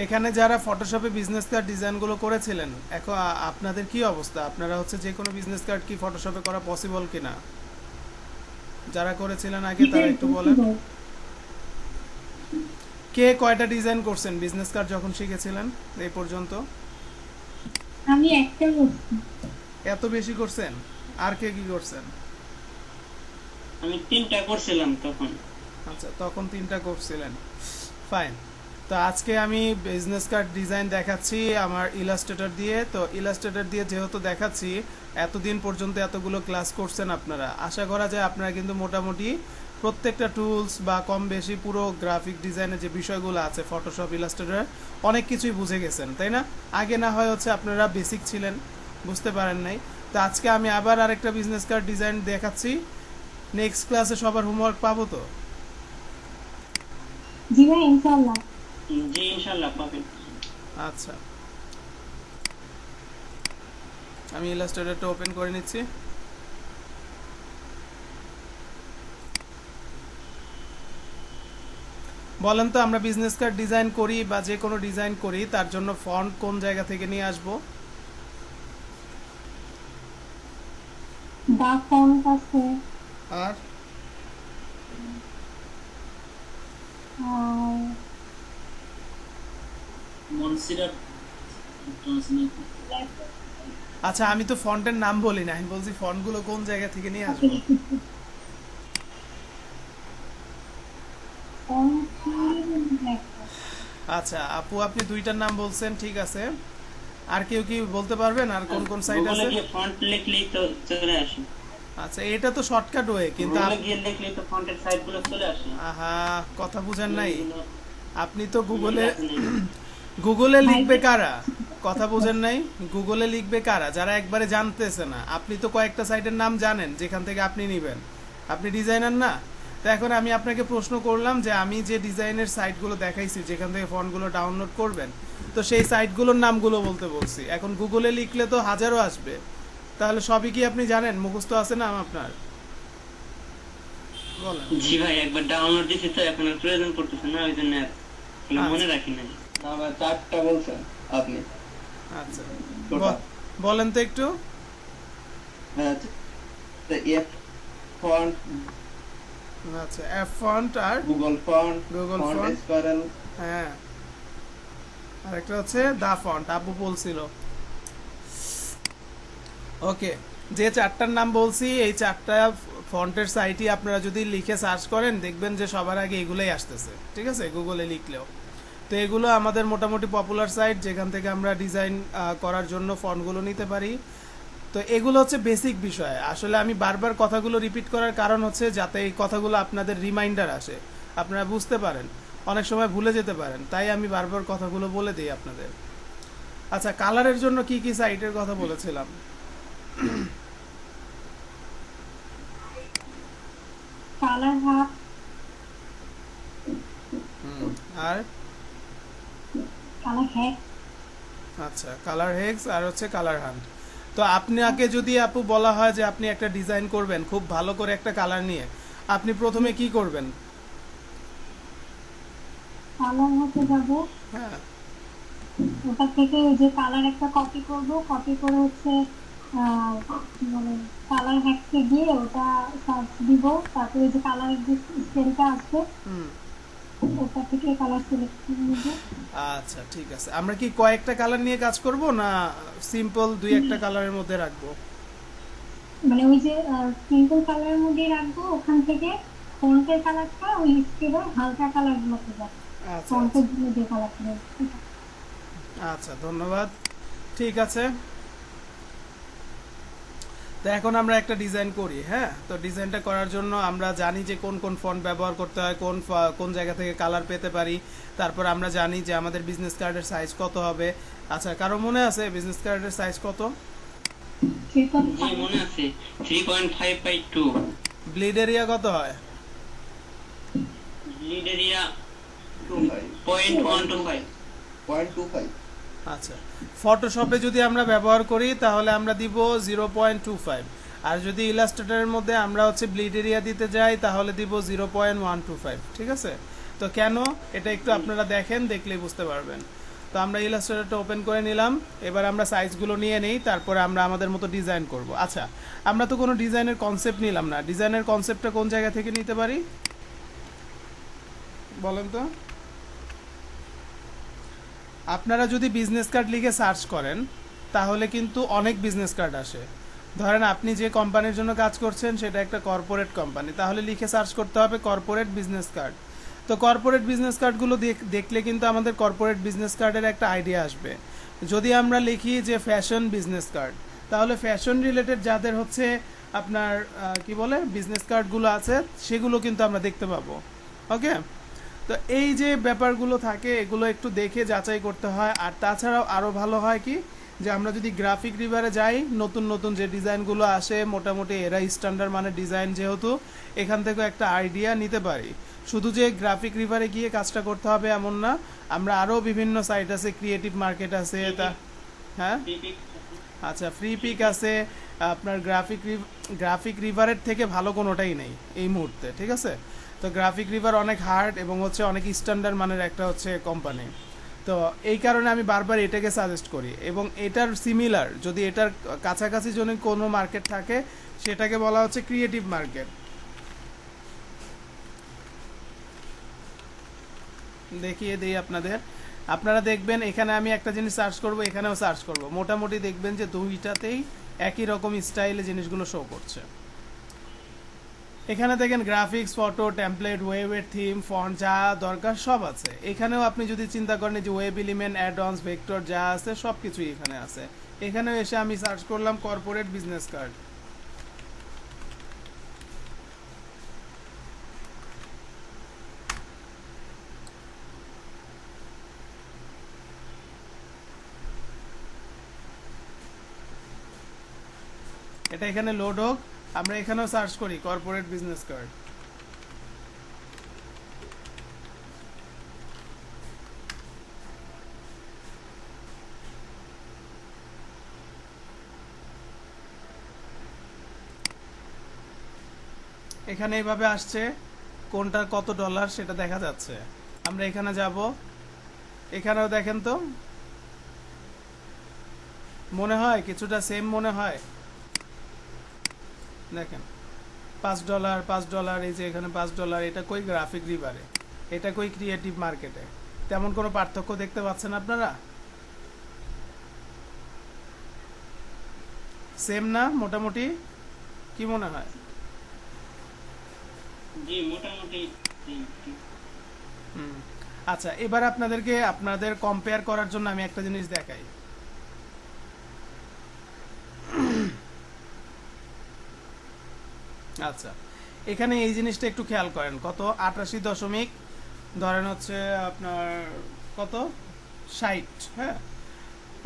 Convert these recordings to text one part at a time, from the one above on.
এখানে যারা ফটোশপে business card ডিজাইনগুলো করেছিলেন, এখন আপনাদের কি অবস্থা? আপনারা হচ্ছে যে কোনো বিজনেস কার্ড কি ফটোশপে করা পসিবল কিনা? যারা করেছিলেন আগে তারা একটু বলেন। কে কয়টা ডিজাইন করছেন বিজনেস কার্ড যখন শিখেছিলেন এই পর্যন্ত? আমি একটা করছি। এত বেশি করছেন? আর কে কি করছেন? আমি 3টা করছিলাম তখন। আচ্ছা, তখন 3টা করছিলেন। ফাইন। তো আজকে আমি বিজনেস কার্ড ডিজাইন দেখাচ্ছি আমার ইলাস্ট্রেটর দিয়ে। তো ইলাস্ট্রেটর দিয়ে যেহেতু দেখাচ্ছি, এতদিন পর্যন্ত এতগুলো ক্লাস করছেন আপনারা, আশা করা যায় আপনারা কিন্তু মোটামুটি প্রত্যেকটা টুলস বা কম বেশি পুরো গ্রাফিক ডিজাইনের যে বিষয়গুলো আছে ফটোশপ ইলাস্ট্রেটর অনেক কিছুই বুঝে গেছেন, তাই না? আগে না হয় হচ্ছে আপনারা বেসিক ছিলেন, বুঝতে পারেন নাই। তো আজকে আমি আবার আরেকটা বিজনেস কার্ড ডিজাইন দেখাচ্ছি। নেক্সট ক্লাসে সবার হোমওয়ার্ক পাবো তো? জি ভাই, ইনশাআল্লাহ। জি ইনশাআল্লাহ পাবেন। আচ্ছা, আমি ইলাস্ট্রেটরটা ওপেন করে নিচ্ছি। বলেন তো, আমরা বিজনেস কার্ড ডিজাইন করি বা যে কোনো ডিজাইন করি তার জন্য ফন্ট কোন জায়গা থেকে নিয়ে আসব? দা ফন্ট আছে। আর আর মনসিরাত আচ্ছা, আমি তো ফন্টের নাম বলি না, আমি বলছি ফন্টগুলো কোন জায়গা থেকে নিয়ে আসবো। আচ্ছা আপু, আপনি 2টার নাম বলছেন, ঠিক আছে। আর কেউ কি বলতে পারবেন আর কোন কোন সাইট গুগলে আছে? গিয়ে ফন্ট লিখলেই তো চলে আসে। আচ্ছা, এটা তো শর্টকাট ওয়ে, কিন্তু গুগলে গিয়ে লিখলেই তো ফন্টের সাইটগুলো চলে আসে। আহা, কথা বুঝেন নাই। এইগুলো আপনি তো মনে গুগলে রাখেন নাই। গুগলে ভাই লিখবে কারা? কথা বুঝেন নাই। গুগলে লিখবে কারা? যারা একবারে জানতেছে না। আপনি তো কয়েকটা সাইটের নাম জানেন যেখান থেকে আপনি নেবেন। আপনি ডিজাইনার না? তো এখন আমি আপনাকে প্রশ্ন করলাম যে আমি যে ডিজাইনের সাইটগুলো দেখাইছি যেখান থেকে ফন্টগুলো ডাউনলোড করবেন, তো সেই সাইটগুলোর নামগুলো বলতে বলছি। এখন গুগলে লিখলে তো হাজারো আসবে, তাহলে সবই কি আপনি জানেন? মুখস্থ আছে নাম আপনার? বলেন। জি ভাই, একবার ডাউনলোড দিছি তো এখন আর প্রয়োজন পড়তেছে না, ওই জন্য আর মনে আচ্ছা রাখি নাই। না ভাই, 4টা বলছেন আপনি আচ্ছা, টোটাল। বলেন তো একটু। হ্যাঁ, এফ ফন্ট, আচ্ছা, এফ ফন্ট আর Google font, Google font font, spiral. হ্যাঁ, আর একটা হচ্ছে দা ফন্ট, আবু বলছিল। ওকে, যে 4টার নাম বলছি এই 4টা ফন্টের সাইটই আপনারা যদি লিখে সার্চ করেন দেখবেন যে সবার আগে এগুলোই আসতেছে, ঠিক আছে, গুগলে লিখলেও। তো এগুলো আমাদের মোটামুটি পপুলার সাইট যেখান থেকে আমরা ডিজাইন করার জন্য ফন্টগুলো নিতে পারি। তো এগুলো হচ্ছে বেসিক বিষয়। আসলে আমি বারবার কথাগুলো রিপিট করার কারণ হচ্ছে যাতে এই কথাগুলো আপনাদের রিমাইন্ডার আসে, আপনারা বুঝতে পারেন। অনেক সময় ভুলে যেতে পারেন, তাই আমি বারবার কথাগুলো বলে দিই আপনাদের। আচ্ছা, কালারের জন্য কি কি সাইটের কথা বলেছিলাম? কালার হাফ, আর কালার হ্যাক। আচ্ছা, কালার হেক্স আর হচ্ছে কালার হান্ট। তো আপনাকে যদি আপু বলা হয় যে আপনি একটা ডিজাইন করবেন খুব ভালো করে একটা কালার নিয়ে, আপনি প্রথমে কি করবেন? কালার হাতে যাব, হ্যাঁ, ওটা থেকে ওই যে কালার একটা কপি করব, কপি করে হচ্ছে মানে কালার হ্যাকসে গিয়ে ওটা সার্চ দিব। তারপরে যে কালারের যে স্কেলটা আছে ওটা থেকে কালার সিলেক্ট করে নিব। আচ্ছা ঠিক আছে। আমরা কি কয়েকটা কালার নিয়ে কাজ করব না সিম্পল দুই একটা কালারের মধ্যে রাখবো? মানে ওই যে সিম্পল কালারের মধ্যে রাখবো, ওখান থেকে ফন্টের কালারটা ওই স্কেলের হালকা কালার গুলোতে যাবে। আচ্ছা আচ্ছা ফন্টের জন্য যে কালারটা আচ্ছা, ধন্যবাদ। ঠিক আছে, তো এখন আমরা একটা ডিজাইন করি। হ্যাঁ, তো ডিজাইনটা করার জন্য আমরা জানি যে কোন কোন ফন্ট ব্যবহার করতে হয়, কোন জায়গা থেকে কালার পেতে পারি। তারপর আমরা জানি যে আমাদের বিজনেস কার্ডের সাইজ কত হবে। আচ্ছা, কারো মনে আছে বিজনেস কার্ডের সাইজ কত? জি মনে আছে, 3.5/2। ব্লিড এরিয়া কত হয়? Lead area 25 0.125। 0.25। আচ্ছা, ফটোশপে যদি আমরা ব্যবহার করি তাহলে আমরা দিব 0.25, আর যদি ইলাস্ট্রেটরের মধ্যে আমরা হচ্ছে ব্লিড এরিয়া দিতে যাই তাহলে দিব 0.125। ঠিক আছে, তো কেন এটা একটু আপনারা দেখেন, দেখলেই বুঝতে পারবেন। তো আমরা ইলাস্ট্রেটরটা ওপেন করে নিলাম। এবার আমরা সাইজগুলো নিয়ে নিই, তারপরে আমরা আমাদের মতো ডিজাইন করব। আচ্ছা, আমরা তো কোনো ডিজাইনের কনসেপ্ট নিলাম না, ডিজাইনের কনসেপ্টটা কোন জায়গা থেকে নিতে পারি বলেন তো? আপনারা যদি বিজনেস কার্ড লিখে সার্চ করেন তাহলে কিন্তু অনেক বিজনেস কার্ড আসে। ধরেন আপনি যে কোম্পানির জন্য কাজ করছেন সেটা একটা কর্পোরেট কোম্পানি, তাহলে লিখে সার্চ করতে হবে কর্পোরেট বিজনেস কার্ড। তো কর্পোরেট বিজনেস কার্ডগুলো দেখলে কিন্তু আমাদের কর্পোরেট বিজনেস কার্ডের একটা আইডিয়া আসবে। যদি আমরা লিখি যে ফ্যাশন বিজনেস কার্ড, তাহলে ফ্যাশন রিলেটেড যাদের হচ্ছে আপনার কি বলে বিজনেস কার্ডগুলো আছে সেগুলো কিন্তু আমরা দেখতে পাবো। ওকে, তো এই যে ব্যাপারগুলো থাকে এগুলো একটু দেখে যাচাই করতে হয়। আর তাছাড়াও আরও ভালো হয় কি, যে আমরা যদি গ্রাফিক রিভারে যাই, নতুন নতুন যে ডিজাইনগুলো আসে মোটামুটি এরা স্ট্যান্ডার্ড মানের ডিজাইন, যেহেতু এখান থেকে একটা আইডিয়া নিতে পারি। শুধু যে গ্রাফিক রিভারে গিয়ে কাজটা করতে হবে এমন না, আমরা আরও বিভিন্ন সাইট আছে, ক্রিয়েটিভ মার্কেট আছে, তা হ্যাঁ আচ্ছা ফ্রি পিক আছে। আপনার গ্রাফিক রিভারের থেকে ভালো কোনোটাই নেই এই মুহূর্তে, ঠিক আছে? তো গ্রাফিক রিভার অনেক হার্ড এবং হচ্ছে অনেক স্ট্যান্ডার্ড মানের একটা হচ্ছে কোম্পানি। তো এই কারণে আমি বারবার এটাকে সাজেস্ট করি, এবং এটার সিমিলার যদি এটার কাছাকাছি যদি কোনো মার্কেট থাকে সেটাকে বলা হচ্ছে ক্রিয়েটিভ মার্কেট। দেখিয়ে দিই আপনাদের, আপনারা দেখবেন এখানে আমি একটা জিনিস সার্চ করব, এখানেও সার্চ করব, মোটামুটি দেখবেন যে দুইটাতেই একই রকম স্টাইলে জিনিসগুলো শো করছে। এখানে দেখেন গ্রাফিক্স, ফটো, টেমপ্লেট, ওয়েবের থিম, ফন্ট, যা দরকার সব আছে। এখানেও আপনি যদি চিন্তা করেন যে ওয়েব এলিমেন্ট, অ্যাড-অনস, ভেক্টর যা আছে সব কিছুই এখানে আছে। এখানেও এসে আমি সার্চ করলাম কর্পোরেট বিজনেস কার্ড। এটা এখানে লোড হোক, আমরা এখানেও সার্চ করি কর্পোরেট বিজনেস কার্ড। এখানে এইভাবে আসছে, কোনটার কত ডলার সেটা দেখা যাচ্ছে। আমরা এখানে যাব, এখানেও দেখেন তো মনে হয় কিছুটা সেম মনে হয়। দেখেন $5, $5, এই যে এখানে $5, এটা কই গ্রাফিক রিভারে, এটা কই ক্রিয়েটিভ মার্কেটে। তেমন কোনো পার্থক্য দেখতে পাচ্ছেন আপনারা? সেম না মোটামুটি? কি মনে হয়? জি মোটামুটি। আচ্ছা, এবার আপনাদেরকে আপনাদের কম্পেয়ার করার জন্য আমি একটা জিনিস দেখাই। আচ্ছা, এখানে এই জিনিসটা একটু খেয়াল করেন, কত 88 ধরেন হচ্ছে আপনার কত 60, হ্যাঁ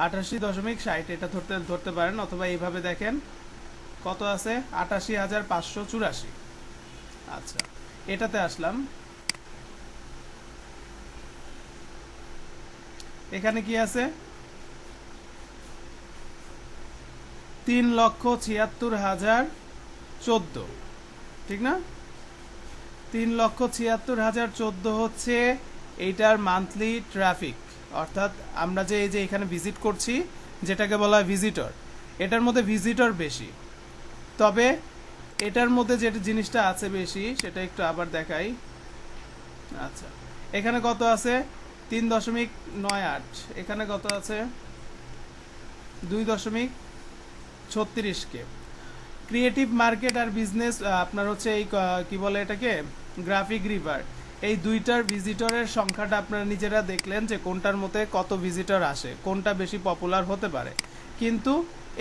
88.60 এটা ধরতে পারেন, অথবা এইভাবে দেখেন কত আছে 88,584। আচ্ছা, এটাতে আসলাম, এখানে কি আছে 3,76,014, ঠিক না? 3,76,014 হচ্ছে এইটার মান্থলি ট্রাফিক, অর্থাৎ আমরা যে এই যে এখানে ভিজিট করছি যেটাকে বলা হয় ভিজিটর, এটার মধ্যে ভিজিটর বেশি। তবে এটার মধ্যে যে জিনিসটা আছে বেশি সেটা একটু আবার দেখাই। আচ্ছা, এখানে কত আছে 3.98, এখানে কত আছে 2.36K। ক্রিয়েটিভ মার্কেট আর বিজনেস আপনার হচ্ছে এই কি বলে এটাকে গ্রাফিক রিভার, এই দুইটার ভিজিটরের সংখ্যাটা আপনারা নিজেরা দেখলেন যে কোনটার মধ্যে কত ভিজিটর আসে, কোনটা বেশি পপুলার হতে পারে। কিন্তু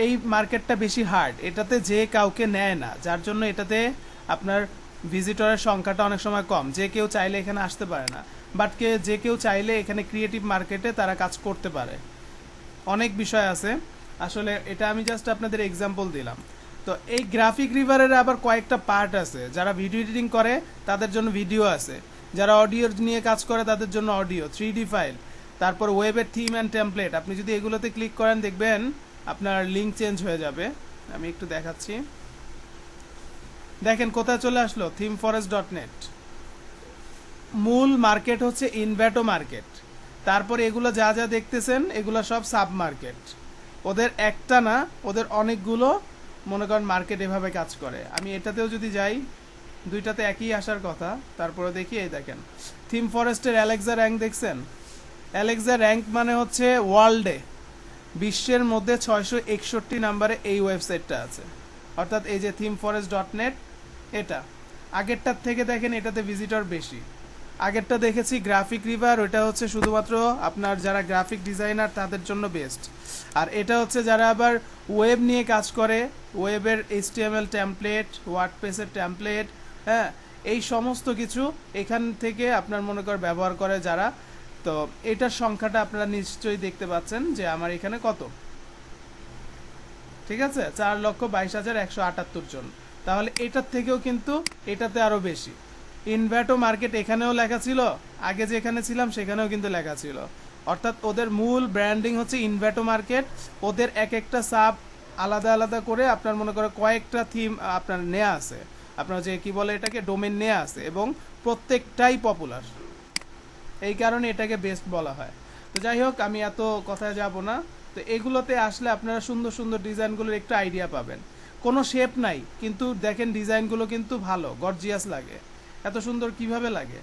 এই মার্কেটটা বেশি হার্ড, এটাতে যে কাউকে নেয় না, যার জন্য এটাতে আপনার ভিজিটরের সংখ্যাটা অনেক সময় কম, যে কেউ চাইলে এখানে আসতে পারে না। বাট যে কেউ চাইলে এখানে ক্রিয়েটিভ মার্কেটে তারা কাজ করতে পারে। অনেক বিষয় আছে, আসলে এটা আমি জাস্ট আপনাদের এক্সাম্পল দিলাম। তো এই গ্রাফিক রিভারের আবার কয়েকটা পার্ট আছে, যারা ভিডিও এডিটিং করে তাদের জন্য ভিডিও আছে, যারা অডিও নিয়ে কাজ করে তাদের জন্য অডিও, 3D ফাইল, তারপর ওয়েবের থিম অ্যান্ড টেমপ্লেট। আপনি যদি এগুলোতে ক্লিক করেন দেখবেন আপনার লিঙ্ক চেঞ্জ হয়ে যাবে। আমি একটু দেখাচ্ছি, দেখেন কোথায় চলে আসলো, themeforest.net। মূল মার্কেট হচ্ছে ইনভ্যাটো মার্কেট, তারপর এগুলো যা যা দেখতেছেন এগুলো সব সাব মার্কেট, ওদের একটা না, ওদের অনেকগুলো মনে করেন মার্কেট এভাবে কাজ করে। আমি এটাতেও যদি যাই, দুইটাতে একই আসার কথা, তারপরে দেখি এই দেখেন থিম ফরেস্টের অ্যালেক্সা র্যাঙ্ক দেখছেন? অ্যালেক্সা র্যাঙ্ক মানে হচ্ছে ওয়ার্ল্ডে বিশ্বের মধ্যে 661 নম্বরে এই ওয়েবসাইটটা আছে, অর্থাৎ এই যে themforest.net, এটা আগেরটার থেকে দেখেন এটাতে ভিজিটর বেশি। আগেরটা দেখেছি গ্রাফিক রিভার, ওটা হচ্ছে শুধুমাত্র আপনার যারা গ্রাফিক ডিজাইনার তাদের জন্য বেস্ট, আর এটা হচ্ছে যারা আবার ওয়েব নিয়ে কাজ করে, ওয়েবের HTML টেমপ্লেট, ওয়ার্ডপ্রেসের টেমপ্লেট, হ্যাঁ এই সমস্ত কিছু এখান থেকে আপনার মনে কর ব্যবহার করে যারা। তো এটার সংখ্যাটা আপনারা নিশ্চয়ই দেখতে পাচ্ছেন যে আমার এখানে কত, ঠিক আছে 4,22,178 জন। তাহলে এটার থেকেও কিন্তু এটাতে আরো বেশি। ইনভ্যাটো মার্কেট এখানেও লেখা ছিল, আগে যেখানে ছিলাম সেখানেও কিন্তু লেখা ছিল, অর্থাৎ ওদের মূল ব্র্যান্ডিং হচ্ছে ইনভ্যাটো মার্কেট। ওদের এক একটা সাব আলাদা আলাদা করে আপনার মনে করো কয়েকটা থিম আপনার নেয়া আছে, আপনার যে কি বলে এটাকে ডোমেন নেয়া আছে, এবং প্রত্যেকটাই পপুলার, এই কারণে এটাকে বেস্ট বলা হয়। তো যাই হোক, আমি এত কথায় যাব না। তো এগুলোতে আসলে আপনারা সুন্দর সুন্দর ডিজাইনগুলোর একটু আইডিয়া পাবেন। কোনো শেপ নাই, কিন্তু দেখেন ডিজাইনগুলো কিন্তু ভালো, গর্জিয়াস লাগে। এত সুন্দর কিভাবে লাগে?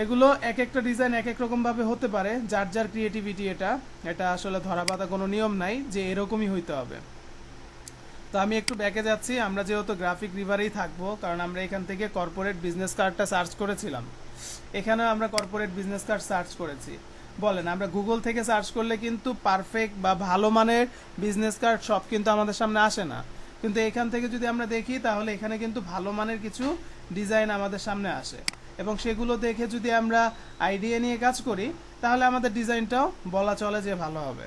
এগুলো এক একটা ডিজাইন এক এক রকম ভাবে হতে পারে, যার যার ক্রিয়েটিভিটি। এটা আসলে ধরা বাঁধা কোনো নিয়ম নাই যে এরকমই হইতে হবে। তো আমি একটু ব্যাকে যাচ্ছি, আমরা যেহেতু গ্রাফিক রিভারেই থাকবো, কারণ আমরা এখান থেকে কর্পোরেট বিজনেস কার্ডটা সার্চ করেছিলাম। এখানেও আমরা কর্পোরেট বিজনেস কার্ড সার্চ করেছি। বলেন, আমরা গুগল থেকে সার্চ করলে কিন্তু পারফেক্ট বা ভালো মানের বিজনেস কার্ড সব কিন্তু আমাদের সামনে আসে না, কিন্তু এখান থেকে যদি আমরা দেখি তাহলে এখানে কিন্তু ভালো মানের কিছু ডিজাইন আমাদের সামনে আসে, এবং সেগুলো দেখে যদি আমরা আইডিয়া নিয়ে কাজ করি তাহলে আমাদের ডিজাইনটাও বলা চলে যে ভালো হবে।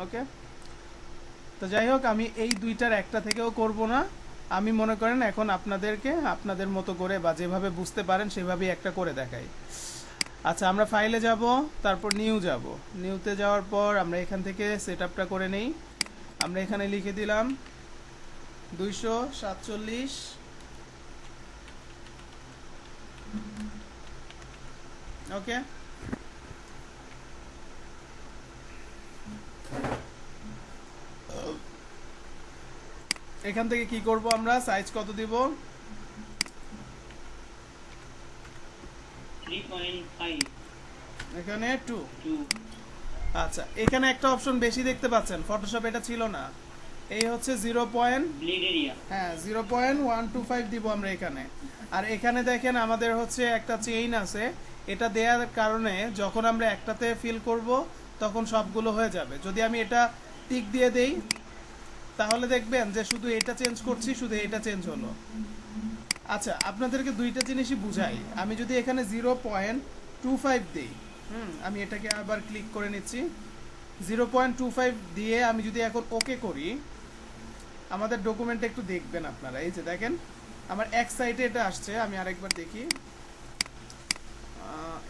ওকে, তো যাই হোক, আমি এই দুইটার একটা থেকেও করব না। আমি মনে করেন এখন আপনাদেরকে আপনাদের মতো করে বা যেভাবে বুঝতে পারেন সেভাবেই একটা করে দেখাই। আচ্ছা, আমরা ফাইলে যাব, তারপর নিউ যাব। নিউতে যাওয়ার পর আমরা এখান থেকে সেটআপটা করে নেই। আমরা এখানে লিখে দিলাম 247। ওকে, এখান থেকে কি করব, আমরা সাইজ কত দিব? 3.5 এখানে 2। টু আচ্ছা, এখানে একটা অপশন বেশি দেখতে পাচ্ছেন, ফটোশপ এটা ছিল না, এই হচ্ছে 0. Bleed area. হ্যাঁ, 0.125 দিব আমরা এখানে। আর এখানে দেখেন আমাদের হচ্ছে একটা চেইন আছে, এটা দেওয়ার কারণে যখন আমরা একটাতে ফিল করব তখন সবগুলো হয়ে যাবে। যদি আমি এটা টিক দিয়ে দেই তাহলে দেখবেন যে শুধু এটা চেঞ্জ করছি, শুধু এটা চেঞ্জ হলো। আচ্ছা, আপনাদেরকে দুইটা জিনিসই বুঝাই। আমি যদি এখানে 0.25 দিই, আমি এটাকে আবার ক্লিক করে নিচ্ছি, 0.25 দিয়ে আমি যদি এখন ওকে করি, আমাদের ডকুমেন্টে একটু দেখবেন আপনারা, এই যে দেখেন আমার এক সাইডে এটা আসছে। আমি আরেকবার দেখি,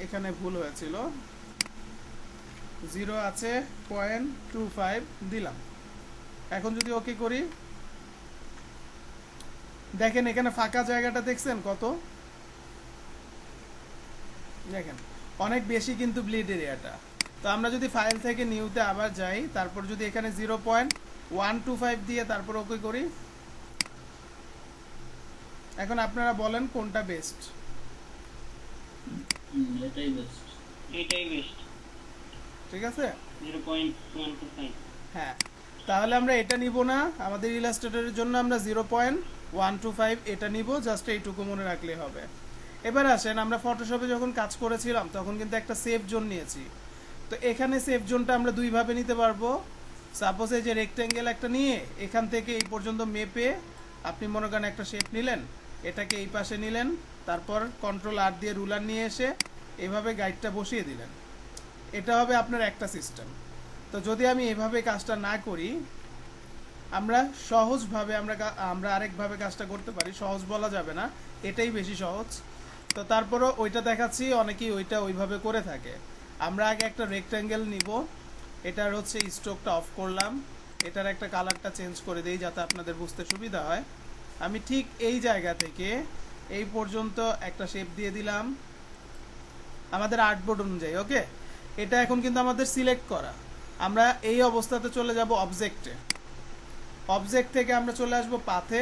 এখানে ভুল হয়েছিল, 0 আছে, 0.25 দিলাম। এখন যদি ওকে করি, দেখেন এখানে ফাঁকা জায়গাটা দেখছেন কত, দেখেন অনেক বেশি কিন্তু ব্লিড এরিয়াটা। তো আমরা যদি ফাইল থেকে নিউতে আবার যাই, তারপর যদি এখানে 0.125 দিয়ে তারপর ওকে করি, এখন আপনারা বলেন কোনটা বেস্ট? এটাই বেস্ট। ঠিক আছে, 0.125। হ্যাঁ, তাহলে আমরা এটা নিব না, আমাদের ইলাস্ট্রেটরের জন্য আমরা 0.125 এটা নিব, জাস্ট এইটুকু মনে রাখলে হবে। এবার আসেন, আমরা ফটোশপে যখন কাজ করেছিলাম তখন কিন্তু একটা সেভ জোন নিয়েছি। তো এখানে সেভ জোনটা আমরা দুইভাবে নিতে পারবো। সাপোজ এই যে রেক্ট্যাঙ্গেল একটা নিয়ে এখান থেকে এই পর্যন্ত মেপে আপনি মনে করেন একটা শেপ নিলেন, এটাকে এই পাশে নিলেন, তারপর Ctrl+R দিয়ে রুলার নিয়ে এসে এভাবে গাইডটা বসিয়ে দিলেন। এটা হবে আপনার একটা সিস্টেম। তো যদি আমি এভাবে কাজটা না করি, আমরা সহজভাবে আমরা আরেকভাবে কাজটা করতে পারি। সহজ বলা যাবে না, এটাই বেশি সহজ। তো তারপরও ওইটা দেখাচ্ছি, অনেকেই ওইটা ওইভাবে করে থাকে। আমরা আগে একটা রেক্ট্যাঙ্গেল নিব, এটার হচ্ছে স্ট্রোকটা অফ করলাম, এটার একটা কালারটা চেঞ্জ করে দেই যাতে আপনাদের বুঝতে সুবিধা হয়। আমি ঠিক এই জায়গা থেকে এই পর্যন্ত একটা শেপ দিয়ে দিলাম, আমাদের আর্টবোর্ড অনুযায়ী। ওকে, এটা এখন কিন্তু আমাদের সিলেক্ট করা। আমরা এই অবস্থাতে চলে যাব অবজেক্টে। অবজেক্ট থেকে আমরা চলে আসব পাথে।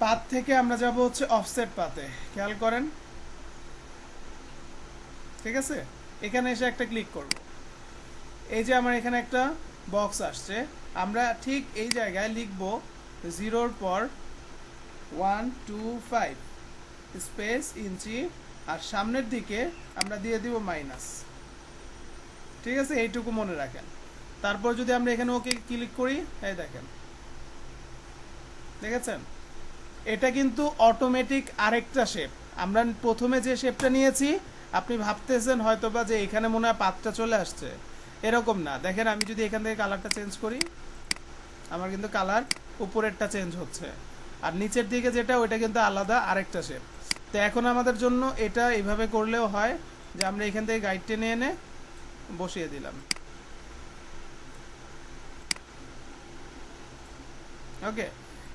পাথ থেকে আমরা যাব হচ্ছে অফসেট পাথে। খেয়াল করেন, ঠিক আছে? এখানে এসে একটা ক্লিক করব। এই যে আমার এখানে একটা বক্স আসছে, আমরা ঠিক এই জায়গায় লিখব 0-র পর 125 স্পেস ইঞ্চি, আর সামনের দিকে আমরা দিয়ে দিব মাইনাস। ঠিক আছে, এইটুকু মনে রাখেন। তারপর যদি আমরা এখানে ওকে ক্লিক করি, এই দেখেন, দেখেছেন? এটা কিন্তু অটোমেটিক আরেকটা শেপ। আমরা প্রথমে যে শেপটা নিয়েছি, আপনি ভাবতেছেন হয়তোবা যে এখানে মনে হয় পাতটা চলে আসছে, এরকম না। দেখেন, আমি যদি এখান থেকে কালারটা চেঞ্জ করি, আমার কিন্তু কালার উপরেরটা চেঞ্জ হচ্ছে, আর নিচের দিকে যেটা ওইটা কিন্তু আলাদা আরেকটা শেপ। তো এখন আমাদের জন্য এটা এইভাবে করলেও হয় যে আমরা এখান থেকে গাইড টেনে এনে বসিয়ে দিলাম। ওকে,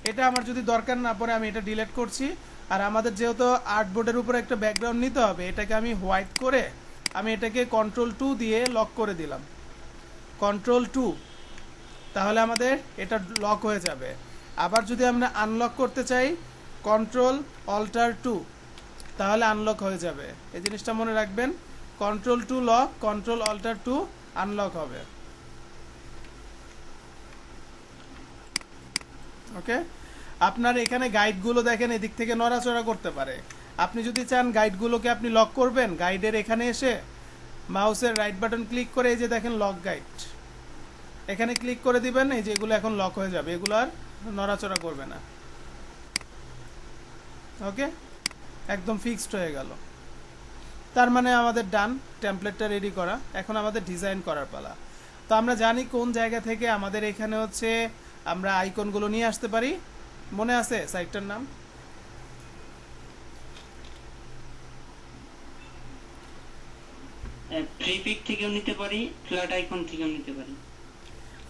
এটা আমার যদি দরকার না পড়ে আমি এটা ডিলিট করছি। আর আমাদের যেহেতু আর্টবোর্ডের উপরে একটা ব্যাকগ্রাউন্ড নিতে হবে, এটাকে আমি হোয়াইট করে আমি এটাকে Ctrl+2 দিয়ে লক করে দিলাম। Ctrl+2, তাহলে আমাদের এটা লক হয়ে যাবে। আবার যদি আমরা আনলক করতে চাই, Ctrl+Alt+2, তাহলে আনলক হয়ে যাবে। এই জিনিসটা মনে রাখবেন, Ctrl+2 লক, Ctrl+Alt+2 আনলক হবে। ওকে, আপনার এখানে গাইডগুলো দেখেন এদিক থেকে নড়াচড়া করতে পারে। আপনি যদি চান গাইডগুলোকে আপনি লক করবেন, গাইডের এখানে এসে মাউসের রাইট বাটন ক্লিক করে এই যে দেখেন লক গাইড, এখানে ক্লিক করে দিবেন। এই যে এগুলো এখন লক হয়ে যাবে, এগুলো আর নড়াচড়া করবে না। ওকে, একদম ফিক্সড হয়ে গেল। তার মানে আমাদের ডান, টেমপ্লেটটা রেডি করা। এখন আমাদের ডিজাইন করার পালা। তো আমরা জানি কোন জায়গা থেকে আমাদের এখানে হচ্ছে আমরা আইকনগুলো নিয়ে আসতে পারি। মনে আছে সাইটটার নাম? ফ্রি পিক থেকেও নিতে পারি, ফ্ল্যাট আইকন থেকেও নিতে পারি।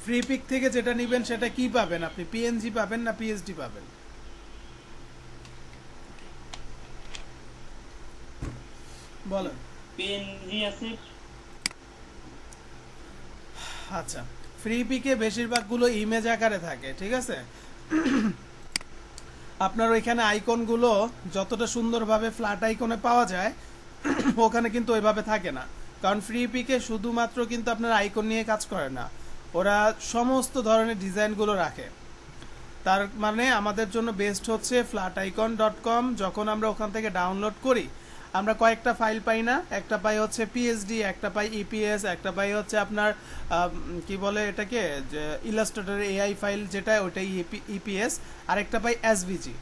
ফ্রি পিক থেকে যেটা নেবেন সেটা কি পাবেন আপনি? পিএনজি পাবেন না পিএসডি পাবেন? বলেন। পিএনজি আছে। আচ্ছা, ফ্রি পিকে বেশিরভাগগুলো ইমেজ আকারে থাকে, ঠিক আছে? আপনার ওইখানে আইকনগুলো যতটা সুন্দরভাবে ফ্ল্যাট আইকনে পাওয়া যায়, ওখানে কিন্তু ওইভাবে থাকে না। কারণ ফ্রি পিকে শুধুমাত্র কিন্তু আপনার আইকন নিয়ে কাজ করে না, ওরা সমস্ত ধরনের ডিজাইনগুলো রাখে। তার মানে আমাদের জন্য বেস্ট হচ্ছে flaticon.com। যখন আমরা ওখান থেকে ডাউনলোড করি, আমরা কয়েকটা ফাইল পাই না, একটা পাই হচ্ছে পিএসডি, একটা পাই ইপিএস, একটা পাই হচ্ছে আপনার কি বলে এটাকে, যে ইলাস্ট্রেটরের এআই ফাইল যেটা, ওইটাই ইপিএস, আর একটা পাই এসভিজি।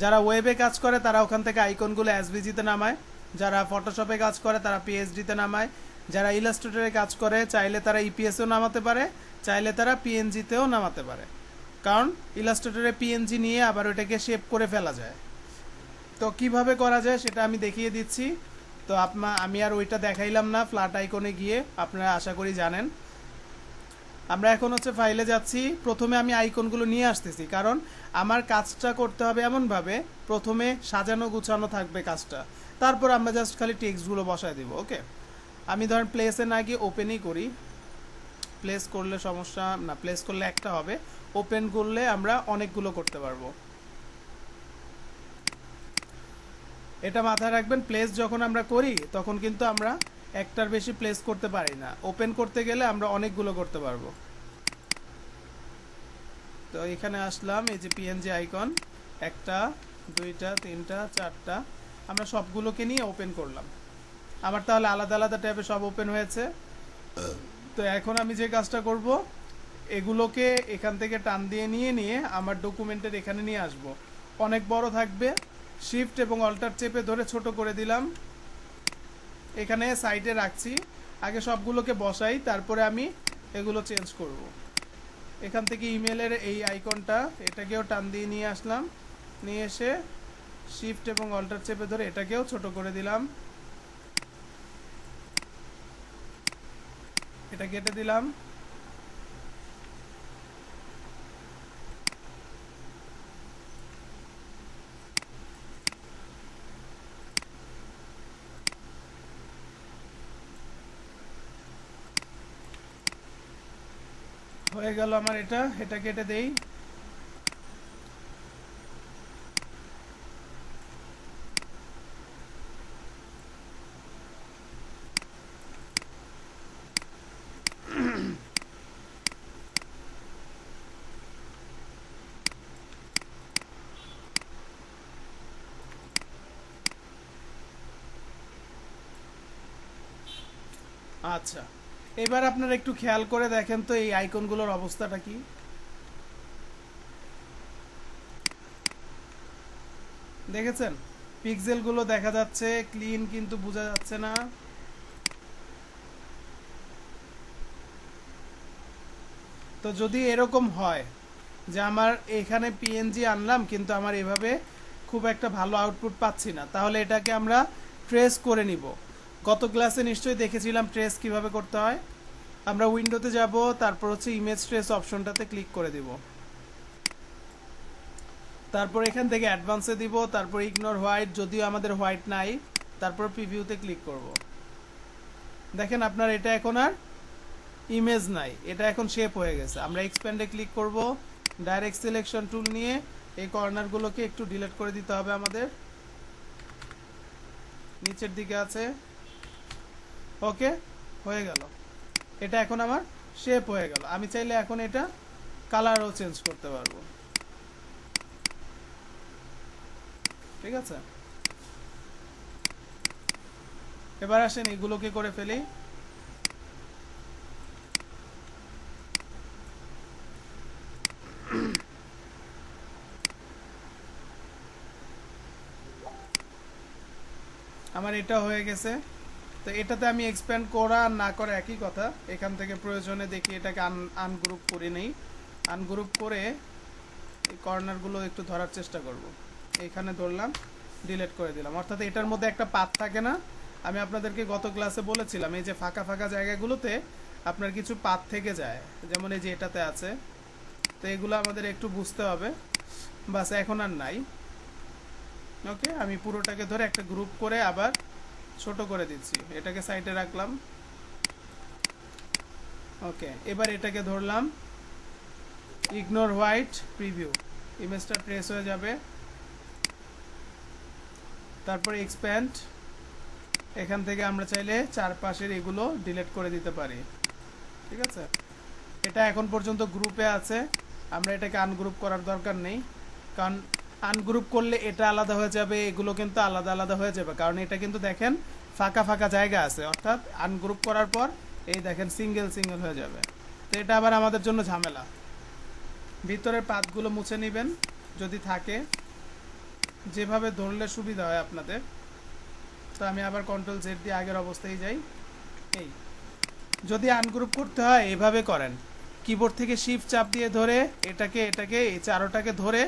যারা ওয়েবে কাজ করে তারা ওখান থেকে আইকনগুলো এসভিজিতে নামায়, যারা ফটোশপে কাজ করে তারা পিএসডিতে নামায়, যারা ইলাস্ট্রেটরে কাজ করে চাইলে তারা ইপিএসও নামাতে পারে, চাইলে তারা পিএনজিতেও নামাতে পারে। কারণ ইলাস্ট্রেটরে পিএনজি নিয়ে আবার ওটাকে শেপ করে ফেলা যায়। তো কিভাবে করা যায় সেটা আমি দেখিয়ে দিচ্ছি। তো আমি আর ওইটা দেখাইলাম না, ফ্ল্যাট আইকনে গিয়ে আপনারা আশা করি জানেন। আমরা এখন হচ্ছে ফাইলে যাচ্ছি। প্রথমে আমি আইকনগুলো নিয়ে আসতেছি, কারণ আমার কাজটা করতে হবে এমনভাবে, প্রথমে সাজানো গুছানো থাকবে কাজটা, তারপর আমরা জাস্ট খালি টেক্সটগুলো বসায় দিব। ওকে, আমি ধরেন প্লেসে না গিয়ে ওপেনই করি। প্লেস করলে সমস্যা না, প্লেস করলে একটা হবে, ওপেন করলে আমরা অনেকগুলো করতে পারবো। এটা মাথায় রাখবেন, প্লেস যখন আমরা করি তখন কিন্তু আমরা একটার বেশি প্লেস করতে পারি না, ওপেন করতে গেলে আমরা অনেকগুলো করতে পারবো। তো এখানে আসলাম, এই যে পিএনজি আইকন, একটা, দুইটা, তিনটা, চারটা, আমরা সবগুলোকে নিয়ে ওপেন করলাম। আমার তাহলে আলাদা আলাদা ট্যাবে সব ওপেন হয়েছে। তো এখন আমি যে কাজটা করব, এগুলোকে এখান থেকে টান দিয়ে নিয়ে আমার ডকুমেন্টের এখানে নিয়ে আসব। অনেক বড় থাকবে, শিফট এবং অল্টার চেপে ধরে ছোট করে দিলাম, এখানে সাইডে রাখছি। আগে সবগুলোকে বসাই, তারপরে আমি এগুলো চেঞ্জ করব। এখান থেকে ইমেলের এই আইকনটা, এটাকেও টান দিয়ে নিয়ে আসলাম, নিয়ে এসে শিফট এবং অল্টার চেপে ধরে এটাকেও ছোট করে দিলাম, এটা কেটে দিলাম। হয়ে গেল আমার এটা কেটে দেই। আচ্ছা, এবার আপনারা একটু খেয়াল করে দেখেন তো এই আইকনগুলোর অবস্থাটা কি। দেখেছেন পিক্সেলগুলো দেখা যাচ্ছে ক্লিন, কিন্তু বোঝা যাচ্ছে না। তো যদি এরকম হয় যে আমার এখানে পিএনজি আনলাম কিন্তু আমার এভাবে খুব একটা ভালো আউটপুট পাচ্ছি না, তাহলে এটাকে আমরা ট্রেস করে নিব। গত ক্লাসে নিশ্চয়ই দেখেছিলাম ট্রেস কিভাবে করতে হয়। আমরা উইন্ডোতে যাব, তারপর হচ্ছে ইমেজ ট্রেস অপশনটাতে ক্লিক করে দিব, তারপর এখান থেকে অ্যাডভান্সে দিব, তারপর ইগনোর হোয়াইট, যদিও আমাদের হোয়াইট নাই, তারপর প্রিভিউতে ক্লিক করব। দেখেন আপনার এটা এখন আর ইমেজ নাই, এটা এখন শেপ হয়ে গেছে। আমরা এক্সপ্যান্ডে ক্লিক করব, ডাইরেক্ট সিলেকশন টুল নিয়ে এই কর্নারগুলোকে একটু ডিলিট করে দিতে হবে আমাদের, নিচের দিকে আছে। ওকে, হয়ে গেল। এটা এখন আমার শেপ হয়ে গেল। আমি চাইলে এখন এটা কালারও চেঞ্জ করতে পারবো। ঠিক আছে, এবার আসেন এগুলোকে করে ফেলি। আমার এটা হয়ে গেছে। তো এটাতে আমি এক্সপ্যান্ড করা আর না করা একই কথা। এখান থেকে প্রয়োজনে দেখি এটাকে আনগ্রুপ করে নেই। আনগ্রুপ করে এই কর্নারগুলো একটু ধরার চেষ্টা করব। এখানে ধরলাম, ডিলিট করে দিলাম। অর্থাৎ এটার মধ্যে একটা পাত থাকে না, আমি আপনাদেরকে গত ক্লাসে বলেছিলাম এই যে ফাঁকা ফাঁকা জায়গাগুলোতে আপনার কিছু পাত থেকে যায়, যেমন এই যে এটাতে আছে। তো এগুলো আমাদের একটু বুঝতে হবে। বাস এখন আর নাই। ওকে, আমি পুরোটাকে ধরে একটা গ্রুপ করে আবার ছোট করে দিচ্ছি, এটাকে সাইডে রাখলাম। ওকে, এবার এটাকে ধরলাম, ইগনোর হোয়াইট, প্রিভিউ, ইমেজটা ট্রেস হয়ে যাবে। তারপর এক্সপ্যান্ড, এখান থেকে আমরা চাইলে চারপাশের এগুলো ডিলিট করে দিতে পারি। ঠিক আছে, এটা এখন পর্যন্ত গ্রুপে আছে, আমরা এটাকে আনগ্রুপ করার দরকার নেই, কারণ আনগ্রুপ করলে এটা আলাদা হয়ে যাবে, এগুলো কিন্তু আলাদা আলাদা হয়ে যাবে, কারণ এটা কিন্তু দেখেন ফাঁকা ফাঁকা জায়গা আছে। অর্থাৎ আনগ্রুপ করার পর এই দেখেন সিঙ্গেল সিঙ্গেল হয়ে যাবে। তো এটা আবার আমাদের জন্য ঝামেলা। ভিতরের পাতগুলো মুছে নেবেন যদি থাকে, যেভাবে ধরলে সুবিধা হয় আপনাদের। তো আমি আবার কন্ট্রোল জেড দিয়ে আগের অবস্থায় যাই। এই যদি আনগ্রুপ করতে হয় এভাবে করেন, কিবোর্ড থেকে শিফট চাপ দিয়ে ধরে এটাকে এই চারোটাকে ধরে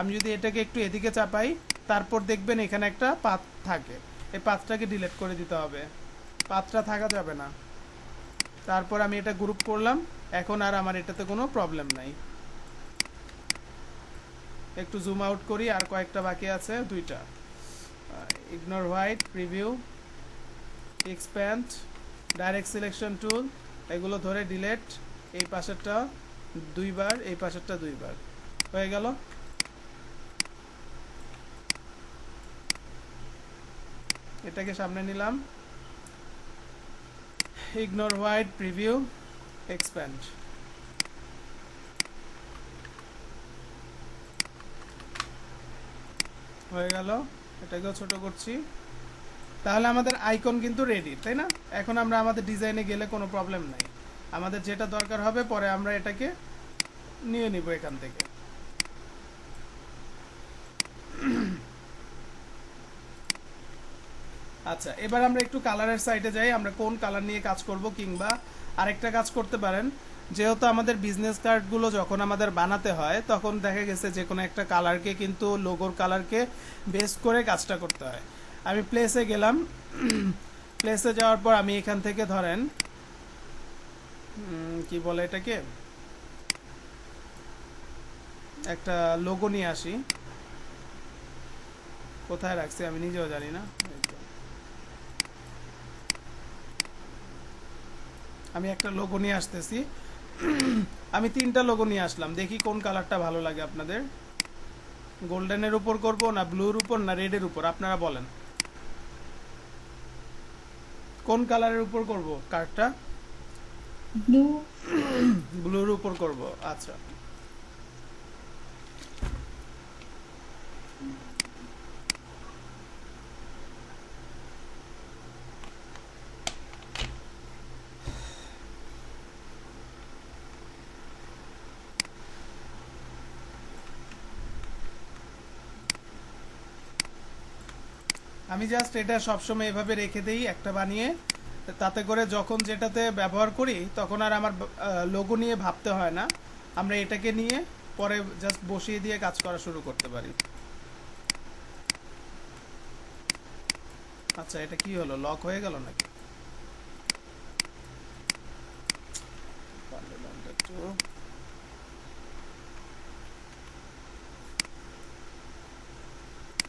আমি যদি এটাকে একটু এদিকে চাপাই, তারপর দেখবেন এখানে একটা পাত থাকে, এই পাতটাকে ডিলিট করে দিতে হবে, পাতটা থাকা যাবে না। তারপর আমি এটা গ্রুপ করলাম, এখন আর আমার এটাতে কোনো প্রবলেম নাই। একটু জুম আউট করি, আর কয়েকটা বাকি আছে, দুইটা। Ignore white, preview, expand, direct selection tool, এগুলো ধরে ডিলিট, এই পাশেরটা দুইবার, এই পাশেরটা দুইবার, হয়ে গেল। এটাকে সামনে নিলাম, ইগনোর হোয়াইট, প্রিভিউ, এক্সপ্যান্ড, হয়ে গেল। এটাকেও ছোট করছি। তাহলে আমাদের আইকন কিন্তু রেডি, তাই না? এখন আমরা আমাদের ডিজাইনে গেলে কোনো প্রবলেম নাই, আমাদের যেটা দরকার হবে পরে আমরা এটাকে নিয়ে নিব এখান থেকে। আচ্ছা, এবার আমরা একটু কালারের সাইডে যাই, আমরা কোন কালার নিয়ে কাজ করব, কিংবা আরেকটা কাজ করতে পারেন, যেহেতু আমাদের বিজনেস কার্ডগুলো যখন আমাদের বানাতে হয় তখন দেখা গেছে যে কোনো একটা কালারকে কিন্তু লোগোর কালারকে বেস করে কাজটা করতে হয়। আমি প্লেসে গেলাম, প্লেসে যাওয়ার পর আমি এখান থেকে ধরেন কি বলে এটাকে, একটা লোগো নিয়ে আসি। কোথায় রাখছি আমি নিজেও জানি না। আমি একটা লোগো নিয়ে আসতেছি। আমি 3টা লোগো নিয়ে আসলাম, দেখি কোন কালারটা ভালো লাগে আপনাদের। গোল্ডেনের উপর করব না ব্লুর উপর না রেডের উপর, আপনারা বলেন কোন কালারের উপর করব কার্ডটা। ব্লু। ব্লুর উপর করব, আচ্ছা। আমি জাস্ট এটা সবসময় এভাবে রেখে দেই একটা বানিয়ে, তাতে করে যখন যেটাতে ব্যবহার করি তখন আর আমার লোগো নিয়ে ভাবতে হয় না, আমরা এটাকে নিয়ে পরে জাস্ট বসিয়ে দিয়ে কাজ করা শুরু করতে পারি। আচ্ছা, এটা কি হলো, লক হয়ে গেল নাকি?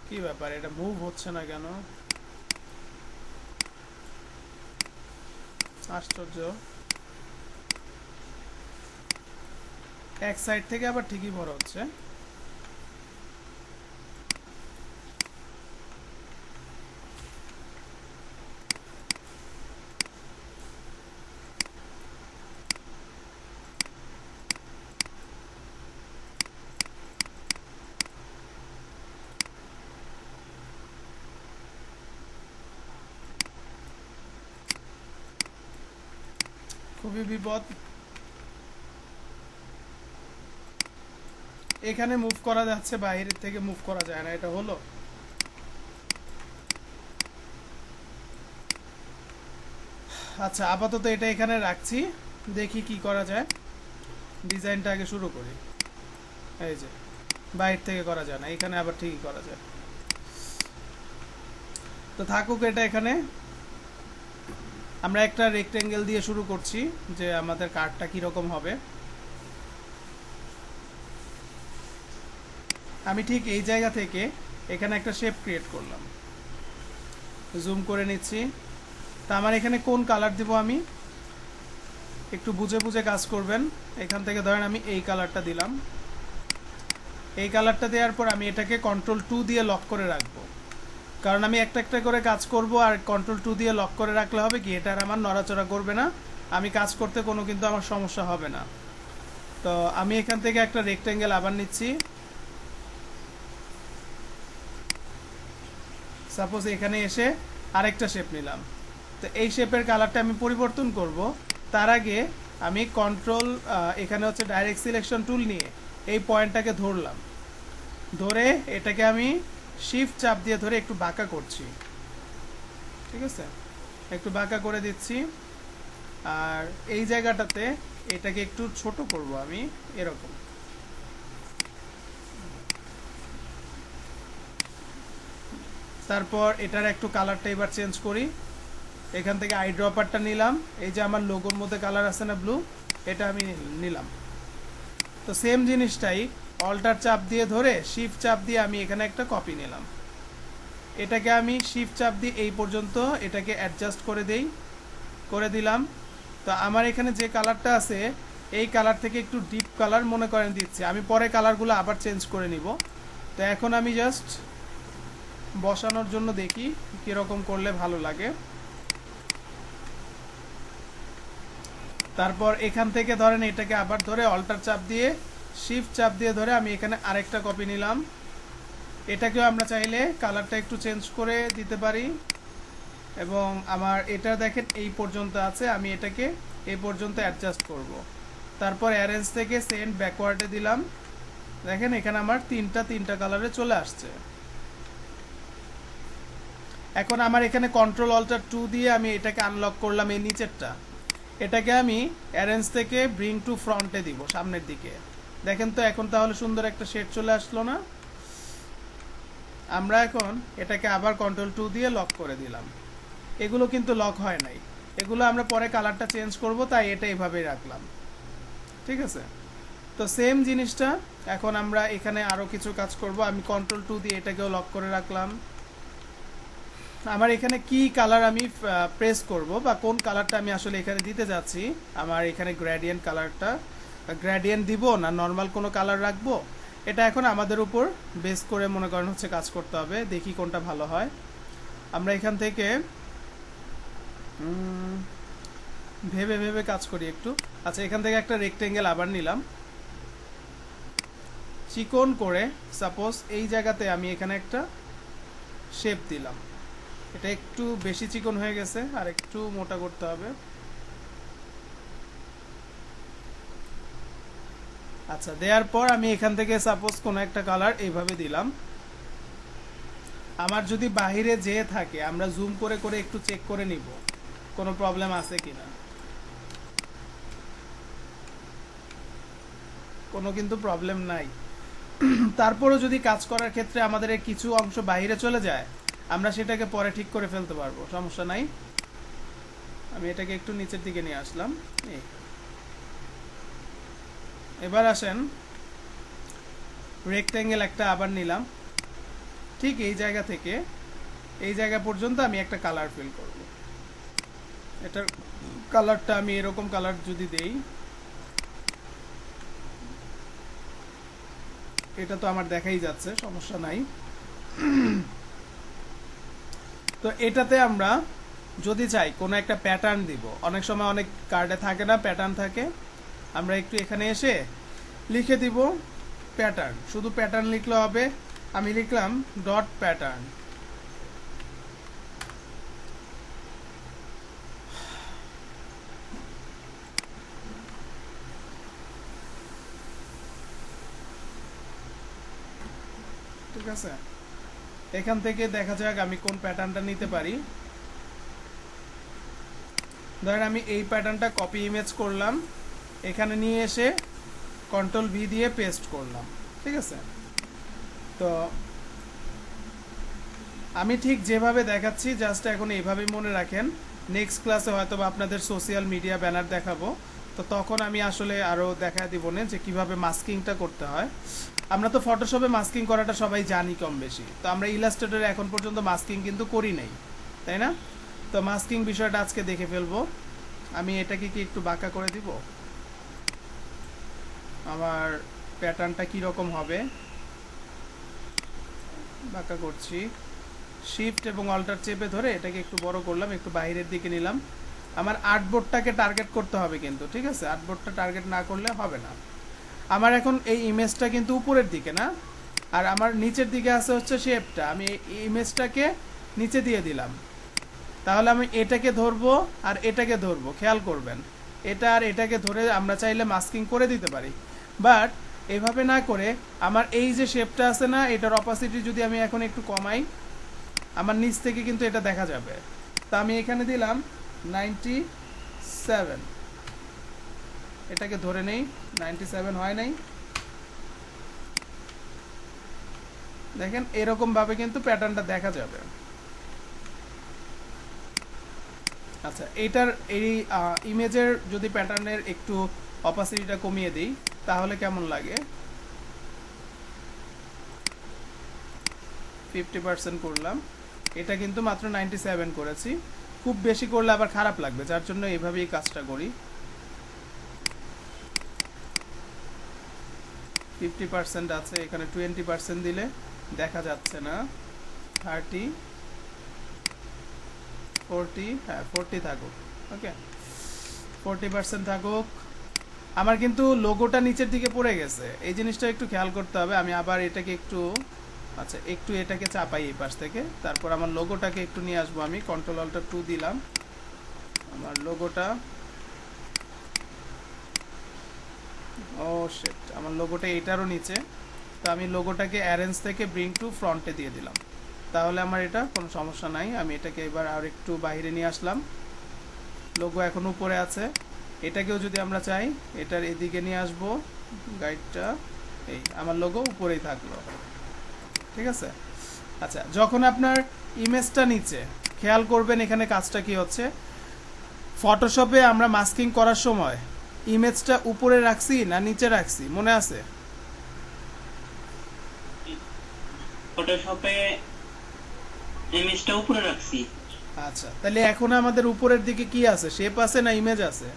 কি ব্যাপার, এটা মুভ হচ্ছে না কেন? আশ্চর্য, এক সাইড থেকে আবার ঠিকই বড় হচ্ছে। খুবই বিপদ। এখানে মুভ করা যাচ্ছে, বাইরের থেকে মুভ করা যায় না, এটা হলো। আচ্ছা, আপাতত এটা এখানে রাখছি, দেখি কি করা যায়। ডিজাইনটা আগে শুরু করি। এই যে বাইরে থেকে করা যায় না, এখানে আবার ঠিকই করা যায়। তো থাকুক এটা এখানে। আমরা একটা রেক্টেঙ্গেল দিয়ে শুরু করছি, যে আমাদের কার্ডটা কিরকম হবে। আমি ঠিক এই জায়গা থেকে এখানে একটা শেপ ক্রিয়েট করলাম, জুম করে নিচ্ছি। তা আমার এখানে কোন কালার দিব, আমি একটু বুঝে বুঝে কাজ করবেন। এখান থেকে ধরেন আমি এই কালারটা দিলাম, এই কালারটা দেওয়ার পর আমি এটাকে Ctrl+2 দিয়ে লক করে রাখবো, কারণ আমি একটা একটা করে কাজ করব, আর Ctrl+2 দিয়ে লক করে রাখলে হবে কি, এটা আর আমার নড়াচড়া করবে না, আমি কাজ করতে কোনো কিন্তু আমার সমস্যা হবে না। তো আমি এখান থেকে একটা রেক্টেঙ্গেল আবার নিচ্ছি, সাপোজ এখানে এসে আরেকটা শেপ নিলাম। তো এই শেপের কালারটা আমি পরিবর্তন করব, তার আগে আমি এখানে হচ্ছে ডাইরেক্ট সিলেকশন টুল নিয়ে এই পয়েন্টটাকে ধরলাম, ধরে এটাকে আমি শিফট চাপ দিয়ে ধরে একটু বাঁকা করছি, ঠিক আছে, একটু বাঁকা করে দিচ্ছি। আর এই জায়গাটাতে এটাকে একটু ছোট করব আমি, এরকম। তারপর এটার একটু কালারটা এবার চেঞ্জ করি, এখান থেকে আই ড্রপারটা নিলাম, এই যে আমার লোগোর মধ্যে কালার আছে না ব্লু, এটা আমি নিলাম। তো সেম জিনিসটাই অল্টার চাপ দিয়ে ধরে শিফট চাপ দিয়ে আমি এখানে একটা কপি নিলাম, এটাকে আমি শিফট চাপ দিয়ে এই পর্যন্ত এটাকে অ্যাডজাস্ট করে দিলাম। তো আমার এখানে যে কালারটা আছে এই কালার থেকে একটু ডিপ কালার মনে করেন দিচ্ছি, আমি পরে কালারগুলো আবার চেঞ্জ করে নিব। তো এখন আমি জাস্ট বসানোর জন্য দেখি কীরকম করলে ভালো লাগে। তারপর এখান থেকে ধরেন এটাকে আবার ধরে অল্টার চাপ দিয়ে শিফট চাপ দিয়ে ধরে আমি এখানে আরেকটা কপি নিলাম, এটাকেও আমরা চাইলে কালারটা একটু চেঞ্জ করে দিতে পারি। এবং আমার এটা দেখেন এই পর্যন্ত আছে, আমি এটাকে এই পর্যন্ত অ্যাডজাস্ট করব। তারপর অ্যারেঞ্জ থেকে সেন্ড ব্যাকওয়ার্ডে দিলাম, দেখেন এখানে আমার তিনটা কালারে চলে আসছে। এখন আমার এখানে Ctrl+Alt+2 দিয়ে আমি এটাকে আনলক করলাম, এই নিচেরটা, এটাকে আমি অ্যারেঞ্জ থেকে ব্রিং টু ফ্রন্টে দিব, সামনের দিকে। দেখেন তো এখন তাহলে সুন্দর একটা শেড চলে আসলো না? আমরা এখন এটাকে আবার Ctrl+2 দিয়ে লক করে দিলাম, এগুলো কিন্তু লক হয় নাই, এগুলো আমরা পরে কালারটা চেঞ্জ করব, তাই এটা এইভাবেই রাখলাম, ঠিক আছে। তো সেম জিনিসটা এখন আমরা এখানে আরও কিছু কাজ করব, আমি Ctrl+2 দিয়ে এটাকেও লক করে রাখলাম। আমার এখানে কি কালার আমি প্রেস করব বা কোন কালারটা আমি আসলে এখানে দিতে যাচ্ছি, আমার এখানে গ্রেডিয়েন্ট কালারটা, গ্রেডিয়েন্ট দিব না নর্মাল কোনো কালার রাখবো, এটা এখন আমাদের উপর বেস করে মনে করেন হচ্ছে কাজ করতে হবে, দেখি কোনটা ভালো হয়। আমরা এখান থেকে ভেবে ভেবে কাজ করি একটু। আচ্ছা, এখান থেকে একটা রেক্টেঙ্গেল আবার নিলাম, চিকন করে। সাপোজ এই জায়গাতে আমি এখানে একটা শেপ দিলাম, এটা একটু বেশি চিকন হয়ে গেছে, আর একটু মোটা করতে হবে। আচ্ছা, দেওয়ার পর আমি এখান থেকে সাপোজ কোনো একটা কালার এইভাবে দিলাম। আমার যদি বাহিরে যেয়ে থাকে আমরা জুম করে করে একটু চেক করে নিব কোনো প্রবলেম আছে কিনা। কোনো কিন্তু প্রবলেম নাই। তারপরও যদি কাজ করার ক্ষেত্রে আমাদের কিছু অংশ বাইরে চলে যায়, আমরা সেটাকে পরে ঠিক করে ফেলতে পারবো, সমস্যা নাই। আমি এটাকে একটু নিচের দিকে নিয়ে আসলাম। এবার আসেন, রেক্টেঙ্গেল একটা আবার নিলাম, ঠিক এই জায়গা থেকে এই জায়গা পর্যন্ত আমি একটা কালার ফিল করব। এটার কালারটা আমি এরকম কালার যদি দেই, এটা তো আমার দেখাই যাচ্ছে, সমস্যা নাই। তো এটাতে আমরা যদি চাই কোনো একটা প্যাটার্ন দিব, অনেক সময় অনেক কার্ডে থাকে না, প্যাটার্ন থাকে। আমরা একটু এখানে এসে লিখে দিব প্যাটার্ন, শুধু প্যাটার্ন লিখলে হবে। আমি লিখলাম ডট প্যাটার্ন। ঠিক আছে, এখান থেকে দেখা যাক আমি কোন প্যাটার্নটা নিতে পারি। ধরেন আমি এই প্যাটার্নটা কপি ইমেজ করলাম, এখানে নিয়ে এসে কন্ট্রোল ভি দিয়ে পেস্ট করলাম। ঠিক আছে, তো আমি ঠিক যেভাবে দেখাচ্ছি জাস্ট এখন এইভাবেই মনে রাখেন। নেক্সট ক্লাসে হয়তো বা আপনাদের সোশ্যাল মিডিয়া ব্যানার দেখাবো, তো তখন আমি আসলে আরও দেখা দিব না যে কীভাবে মাস্কিংটা করতে হয়। আমরা তো ফটোশপে মাস্কিং করাটা সবাই জানি কম বেশি, তো আমরা ইলাস্ট্রেটরে এখন পর্যন্ত মাস্কিং কিন্তু করি নাই, তাই না? তো মাস্কিং বিষয়টা আজকে দেখে ফেলবো। আমি এটাকে কি একটু বাঁকা করে দিব, আমার প্যাটার্নটা কীরকম হবে বাঁকা করছি। শিফট এবং অল্টার চেপে ধরে এটাকে একটু বড় করলাম, একটু বাইরের দিকে নিলাম। আমার আর্টবোর্ডটাকে টার্গেট করতে হবে কিন্তু, ঠিক আছে? আর্টবোর্ডটা টার্গেট না করলে হবে না। আমার এখন এই ইমেজটা কিন্তু উপরের দিকে না, আর আমার নিচের দিকে আছে হচ্ছে শেপটা। আমি এই ইমেজটাকে নিচে দিয়ে দিলাম, তাহলে আমি এটাকে ধরবো আর এটাকে ধরবো, খেয়াল করবেন। এটা আর এটাকে ধরে আমরা চাইলে মাস্কিং করে দিতে পারি, বাট এভাবে না করে আমার এই যে শেপটা আছে না, এটার অপাসিটি যদি আমি এখন একটু কমাই, আমার নিচ থেকে কিন্তু এটা দেখা যাবে। তা আমি এখানে দিলাম 97, এটাকে ধরে নেই, 97 হয় নাই। দেখেন এরকম ভাবে কিন্তু প্যাটার্নটা দেখা যাবে। আচ্ছা, এটার এই ইমেজের যদি প্যাটার্নের একটু অপাসিটিটা কমিয়ে দিই তাহলে কেমন লাগে? 50% করলাম, এটা কিন্তু মাত্র 97 করেছি। খুব বেশি করলে আবার খারাপ লাগবে, যার জন্য এইভাবেই কাজটা করি। 50% আছে, এখানে 20% দিলে দেখা যাচ্ছে না। 30, 40, হ্যাঁ 40 থাকুক, ওকে 40% থাকুক। আমার কিন্তু লোগোটা নিচের দিকে পড়ে গেছে, এই জিনিসটা একটু খেয়াল করতে হবে। আমি আবার এটাকে একটু, আচ্ছা একটু এটাকে চাপাই এই পাশ থেকে, তারপর আমার লোগোটাকে একটু নিয়ে আসবো। আমি কন্ট্রোল অল্টার 2 দিলাম, আমার লোগোটা, ও শিট, আমার লোগোটা এটারও নিচে। তো আমি লোগোটাকে অ্যারেঞ্জ থেকে ব্রিং টু ফ্রন্টে দিয়ে দিলাম, তাহলে আমার এটা কোনো সমস্যা নাই। আমি এটাকে এবার আর একটু বাইরে নিয়ে আসলাম, লোগো এখন উপরে আছে। এটাকেও যদি আমরা চাই এটার এদিকে নিয়ে আসবো, গাইডটা, এই আমার লোগো উপরেই থাকলো, ঠিক আছে? আচ্ছা, যখন আপনার ইমেজটা নিচে, খেয়াল করবেন এখানে কাজটা কি হচ্ছে। ফটোশপে আমরা মাস্কিং করার সময় ইমেজটা উপরে রাখছি না নিচে রাখছি, মনে আছে? ফটোশপে ইমেজটা উপরে রাখছি। আচ্ছা, তাহলে এখন আমাদের উপরের দিকে কি আছে, শেপ আছে না ইমেজ আছে?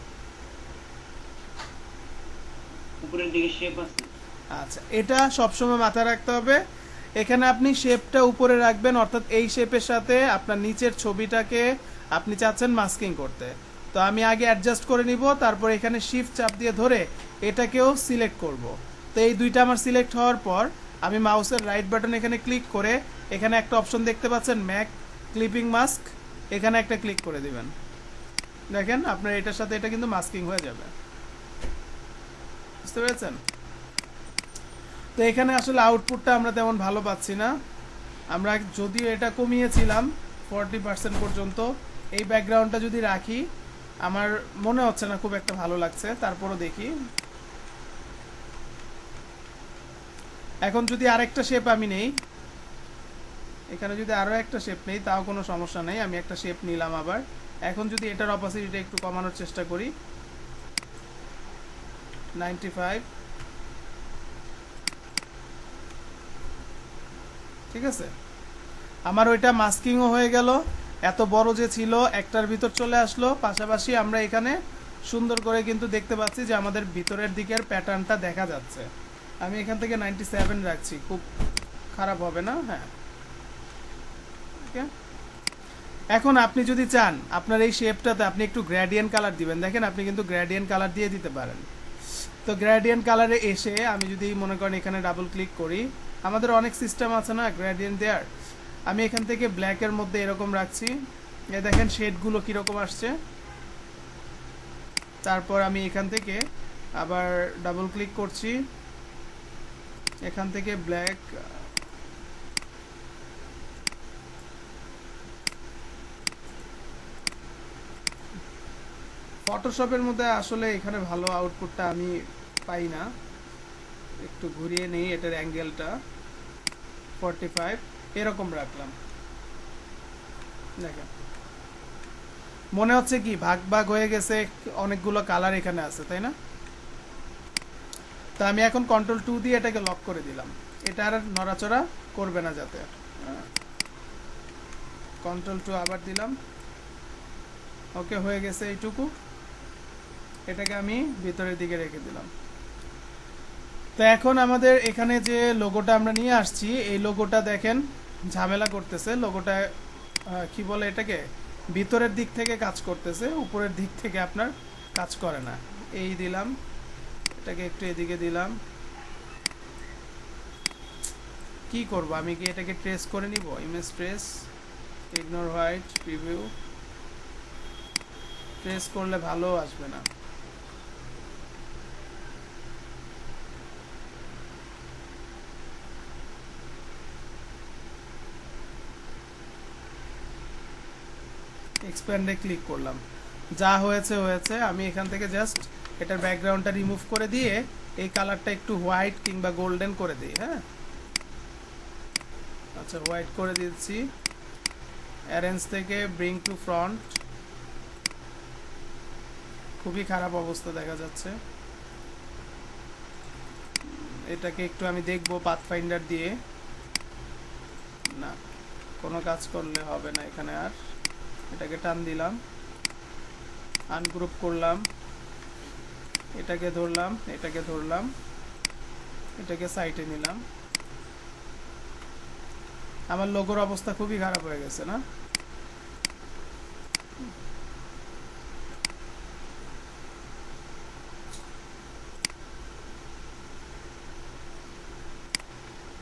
উপরের দিকে শেপ আছে। আচ্ছা, এটা সবসময় মাথায় রাখতে হবে। এখানে আপনি শেপটা উপরে রাখবেন, অর্থাৎ এই শেপের সাথে আপনার নিচের ছবিটাকে আপনি চাচ্ছেন মাস্কিং করতে। তো আমি আগে অ্যাডজাস্ট করে নিব, তারপর এখানে শিফট চাপ দিয়ে ধরে এটাকেও সিলেক্ট করব। তো এই দুইটা আমার সিলেক্ট হওয়ার পর আমি মাউসের রাইট বাটন এখানে ক্লিক করে এখানে একটা অপশন দেখতে পাচ্ছেন ম্যাক ক্লিপিং মাস্ক, এখানে একটা ক্লিক করে দিবেন। দেখেন আপনার এটার সাথে এটা কিন্তু মাস্কিং হয়ে যাবে, বুঝতে পেরেছেন? তো এখানে আসলে আউটপুটটা আমরা তেমন ভালো পাচ্ছি না। আমরা যদিও এটা কমিয়েছিলাম 40% পর্যন্ত, এই ব্যাকগ্রাউন্ডটা যদি রাখি আমার মনে হচ্ছে না খুব একটা ভালো লাগছে, তারপরও দেখি। এখন যদি আরেকটা শেপ আমি নেই, এখানে যদি আরও একটা শেপ নেই তাও কোনো সমস্যা নেই। আমি একটা শেপ নিলাম আবার। এখন যদি এটার অপাসিটিটা একটু কমানোর চেষ্টা করি, 95, ঠিক আছে। আমার ওইটা মাস্কিংও হয়ে গেল, এত বড় যে ছিল একটার ভিতর চলে আসলো। পাশাপাশি আমরা এখানে সুন্দর করে কিন্তু দেখতে পাচ্ছি যে আমাদের ভিতরের দিকের প্যাটার্নটা দেখা যাচ্ছে। আমি এখান থেকে 97 রাখছি, খুব খারাপ হবে না। হ্যাঁ, ওকে। এখন আপনি যদি চান আপনার এই শেপটাতে আপনি একটু গ্রেডিয়েন্ট কালার দিবেন, দেখেন আপনি কিন্তু গ্রেডিয়েন্ট কালার দিয়ে দিতে পারেন। তো গ্রেডিয়েন্ট কালারে এসে আমি যদি মনে করেন এখানে ডাবল ক্লিক করি, আমাদের অনেক সিস্টেম আছে না গ্রেডিয়েন্ট দেওয়ার। আমি এখান থেকে ব্ল্যাকের মধ্যে এরকম রাখছি, এই দেখেন শেডগুলো কীরকম আসছে। তারপর আমি এখান থেকে আবার ডাবল ক্লিক করছি, এখান থেকে ব্ল্যাক, ফটোশপের মধ্যে আসলে এখানে ভালো আউটপুটটা আমি পাই না। একটু ঘুরিয়ে নেই এটার অ্যাঙ্গেলটা, 45 এরকম রাখলাম। দেখেন মনে হচ্ছে কি ভাগ ভাগ হয়ে গেছে, অনেকগুলো কালার এখানে আছে, তাই না? তো আমি এখন Ctrl+2 দিয়ে এটাকে লক করে দিলাম, এটা আর নড়াচড়া করবে না যাতে। Ctrl+2 আবার দিলাম, ওকে, হয়ে গেছে এইটুকু। এটাকে আমি ভিতরের দিকে রেখে দিলাম। তো এখন আমাদের এখানে যে লোগোটা আমরা নিয়ে আসছি, এই লোগোটা দেখেন ঝামেলা করতেছে। লোগোটা কি বলে এটাকে, ভিতরের দিক থেকে কাজ করতেছে, উপরের দিক থেকে আপনার কাজ করে না। এই দিলাম, এটাকে একটু এদিকে দিলাম। কি করব, আমি কি এটাকে ট্রেস করে নিব? Image trace, ignore white, preview. Trace করলে ভালো আসবে না। এক্সপ্যান্ডে ক্লিক করলাম, যা হয়েছে হয়েছে। আমি এখান থেকে জাস্ট এটার ব্যাকগ্রাউন্ডটা রিমুভ করে দিয়ে এই কালারটা একটু হোয়াইট কিংবা গোল্ডেন করে দিই। হ্যাঁ, আচ্ছা, হোয়াইট করে দিচ্ছি। অ্যারেঞ্জ থেকে ব্রিং টু ফ্রন্ট, খুবই খারাপ অবস্থা দেখা যাচ্ছে। এটাকে একটু আমি দেখবো পাথফাইন্ডার দিয়ে, না কোনো কাজ করলে হবে না এখানে আর। এটাকে টান দিলাম, আনগ্রুপ করলাম, এটাকে ধরলাম, এটাকে ধরলাম, এটাকে সাইডে নিলাম। আমার লোগোর অবস্থা খুবই খারাপ হয়ে গেছে না?